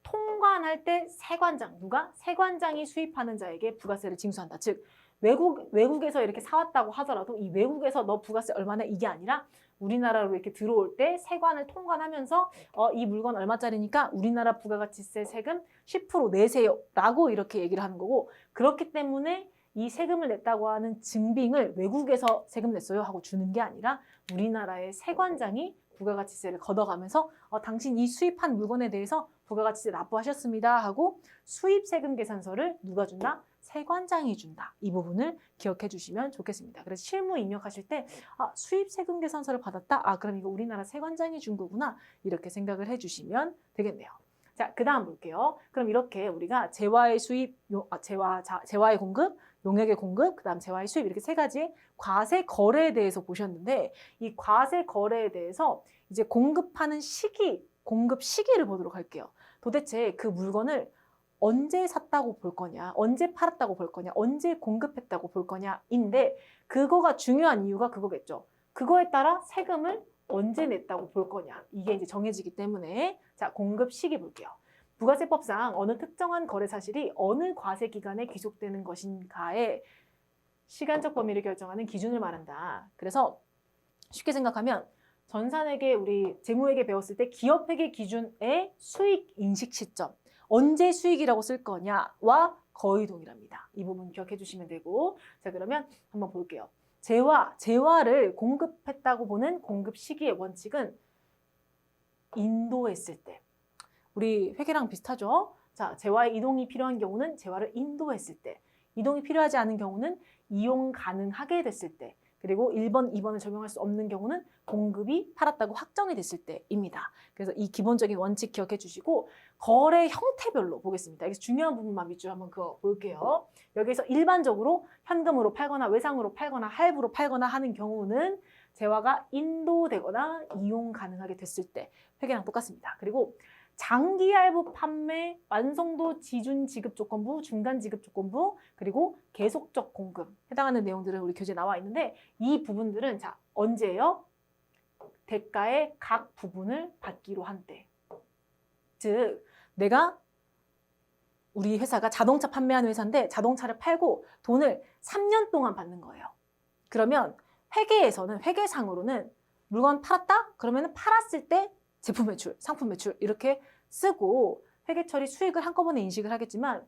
통관할 때 세관장, 세관장이 수입하는 자에게 부가세를 징수한다. 즉 외국에서 이렇게 사왔다고 하더라도 이 외국에서 너 부가세 얼마나, 이게 아니라 우리나라로 이렇게 들어올 때 세관을 통관하면서 이 물건 얼마짜리니까 우리나라 부가가치세 세금 10% 내세요 라고 이렇게 얘기를 하는 거고, 그렇기 때문에 이 세금을 냈다고 하는 증빙을 외국에서 세금 냈어요 하고 주는 게 아니라 우리나라의 세관장이 부가가치세를 걷어가면서 당신 이 수입한 물건에 대해서 부가가치세 납부하셨습니다 하고 수입세금 계산서를 누가 준다? 세관장이 준다. 이 부분을 기억해 주시면 좋겠습니다. 그래서 실무 입력하실 때 수입세금 계산서를 받았다. 그럼 이거 우리나라 세관장이 준 거구나. 이렇게 생각을 해 주시면 되겠네요. 자, 그 다음 볼게요. 그럼 이렇게 우리가 재화의 수입, 재화의 공급, 용역의 공급, 그 다음 재화의 수입, 이렇게 세 가지의 과세 거래에 대해서 보셨는데, 이 과세 거래에 대해서 이제 공급하는 시기, 공급 시기를 보도록 할게요. 도대체 그 물건을 언제 샀다고 볼 거냐, 언제 팔았다고 볼 거냐, 언제 공급했다고 볼 거냐인데, 그거가 중요한 이유가 그거겠죠. 그거에 따라 세금을 언제 냈다고 볼 거냐, 이게 이제 정해지기 때문에, 자, 공급 시기 볼게요. 부가세법상 어느 특정한 거래 사실이 어느 과세 기간에 귀속되는 것인가의 시간적 범위를 결정하는 기준을 말한다. 그래서 쉽게 생각하면 전산회계, 우리 재무회계 배웠을 때 기업회계 기준의 수익 인식 시점, 언제 수익이라고 쓸 거냐와 거의 동일합니다. 이 부분 기억해 주시면 되고, 자, 그러면 한번 볼게요. 재화를 공급했다고 보는 공급 시기의 원칙은 인도했을 때. 우리 회계랑 비슷하죠? 자, 재화의 이동이 필요한 경우는 재화를 인도했을 때, 이동이 필요하지 않은 경우는 이용 가능하게 됐을 때, 그리고 1번, 2번을 적용할 수 없는 경우는 공급이 팔았다고 확정이 됐을 때입니다. 그래서 이 기본적인 원칙 기억해 주시고 거래 형태별로 보겠습니다. 여기서 중요한 부분만 밑줄 한번 그어 볼게요. 여기서 일반적으로 현금으로 팔거나 외상으로 팔거나 할부로 팔거나 하는 경우는 재화가 인도되거나 이용 가능하게 됐을 때 회계랑 똑같습니다. 그리고 장기 할부 판매, 완성도 지준 지급 조건부, 중간 지급 조건부, 그리고 계속적 공급 해당하는 내용들은 우리 교재에 나와 있는데 이 부분들은 자 언제예요? 대가의 각 부분을 받기로 한 때. 즉 내가 우리 회사가 자동차 판매하는 회사인데 자동차를 팔고 돈을 3년 동안 받는 거예요. 그러면 회계에서는 회계상으로는 물건 팔았다? 그러면 팔았을 때 제품 매출, 상품 매출 이렇게 쓰고 회계 처리 수익을 한꺼번에 인식을 하겠지만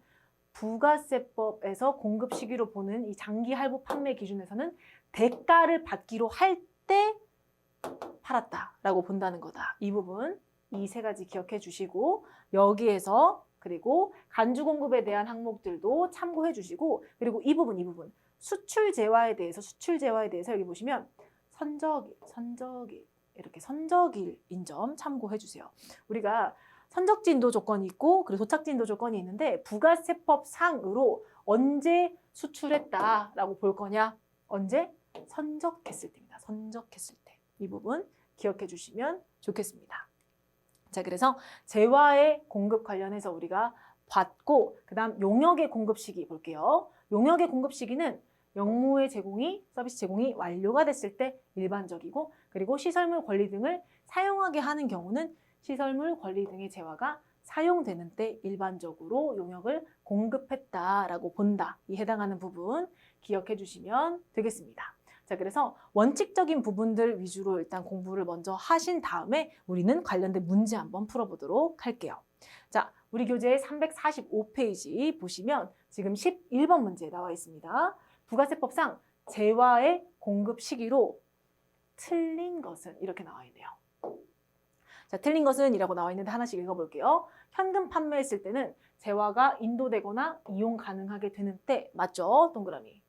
부가세법에서 공급 시기로 보는 이 장기 할부 판매 기준에서는 대가를 받기로 할 때 팔았다라고 본다는 거다. 이 부분 이 세 가지 기억해 주시고 여기에서 그리고 간주 공급에 대한 항목들도 참고해 주시고 그리고 이 부분 수출 재화에 대해서 여기 보시면 선적일 이렇게 선적일인 점 참고해 주세요. 우리가 선적지 인도 조건이 있고 그리고 도착지 인도 조건이 있는데 부가세법 상으로 언제 수출했다라고 볼 거냐? 언제? 선적했을 때입니다. 선적했을 때. 이 부분 기억해 주시면 좋겠습니다. 자, 그래서 재화의 공급 관련해서 우리가 봤고 그다음 용역의 공급 시기 볼게요. 용역의 공급 시기는 영무의 서비스 제공이 완료가 됐을 때 일반적이고 그리고 시설물 권리 등을 사용하게 하는 경우는 시설물 권리 등의 재화가 사용되는 때 일반적으로 용역을 공급했다라고 본다. 이 해당하는 부분 기억해 주시면 되겠습니다. 자, 그래서 원칙적인 부분들 위주로 일단 공부를 먼저 하신 다음에 우리는 관련된 문제 한번 풀어보도록 할게요. 자, 우리 교재 345페이지 보시면 지금 11번 문제 나와 있습니다. 부가세법상 재화의 공급 시기로 틀린 것은 이렇게 나와 있네요. 자, 틀린 것은 이라고 나와 있는데 하나씩 읽어볼게요. 현금 판매했을 때는 재화가 인도되거나 이용 가능하게 되는 때 맞죠? 동그라미.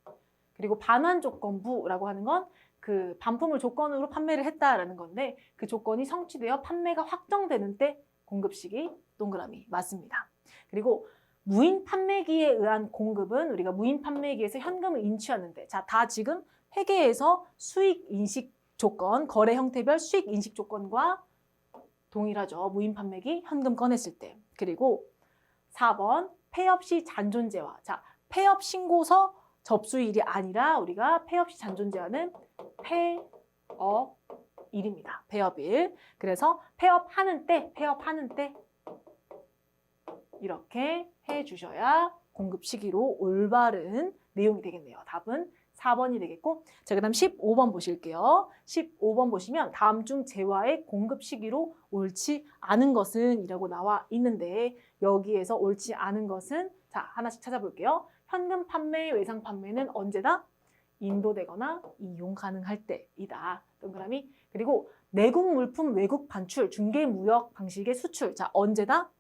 그리고 반환 조건부라고 하는 건 그 반품을 조건으로 판매를 했다라는 건데 그 조건이 성취되어 판매가 확정되는 때 공급 시기 동그라미 맞습니다. 그리고 무인 판매기에 의한 공급은 우리가 무인 판매기에서 현금을 인취하는데 자, 다 지금 회계에서 수익 인식 조건, 거래 형태별 수익 인식 조건과 동일하죠. 무인 판매기 현금 꺼냈을 때. 그리고 4번 폐업 시 잔존재화. 자, 폐업 신고서 접수일이 아니라 우리가 폐업 시 잔존재화는 폐업일입니다. 폐업일. 그래서 폐업하는 때 이렇게 해주셔야 공급 시기로 올바른 내용이 되겠네요. 답은 4번이 되겠고 자, 그다음 15번 보실게요. 15번 보시면 다음 중 재화의 공급 시기로 옳지 않은 것은 이라고 나와 있는데 여기에서 옳지 않은 것은 자, 하나씩 찾아볼게요. 현금 판매, 외상 판매는 언제다? 인도되거나 이용 가능할 때이다. 동그라미. 그리고 내국 물품 외국 반출, 중개 무역 방식의 수출. 자, 언제다?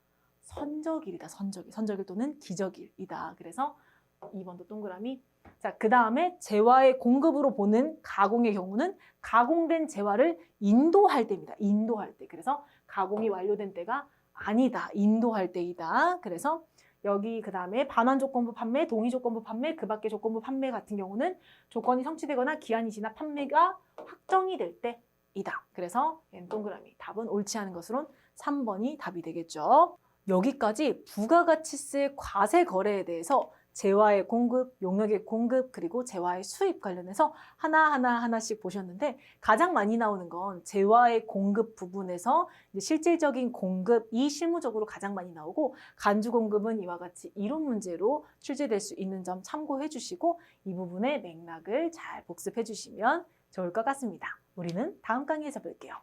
선적일이다. 선적일 또는 기적일이다. 그래서 2번도 동그라미. 자, 그 다음에 재화의 공급으로 보는 가공의 경우는 가공된 재화를 인도할 때입니다. 인도할 때. 그래서 가공이 완료된 때가 아니다. 인도할 때이다. 그래서 여기 그 다음에 반환 조건부 판매, 동의 조건부 판매, 그 밖의 조건부 판매 같은 경우는 조건이 성취되거나 기한이 지나 판매가 확정이 될 때이다. 그래서 얘는 동그라미. 답은 옳지 않은 것으론 3번이 답이 되겠죠. 여기까지 부가가치세 과세 거래에 대해서 재화의 공급, 용역의 공급, 그리고 재화의 수입 관련해서 하나씩 보셨는데 가장 많이 나오는 건 재화의 공급 부분에서 이제 실질적인 공급이 실무적으로 가장 많이 나오고 간주 공급은 이와 같이 이론 문제로 출제될 수 있는 점 참고해 주시고 이 부분의 맥락을 잘 복습해 주시면 좋을 것 같습니다. 우리는 다음 강의에서 뵐게요.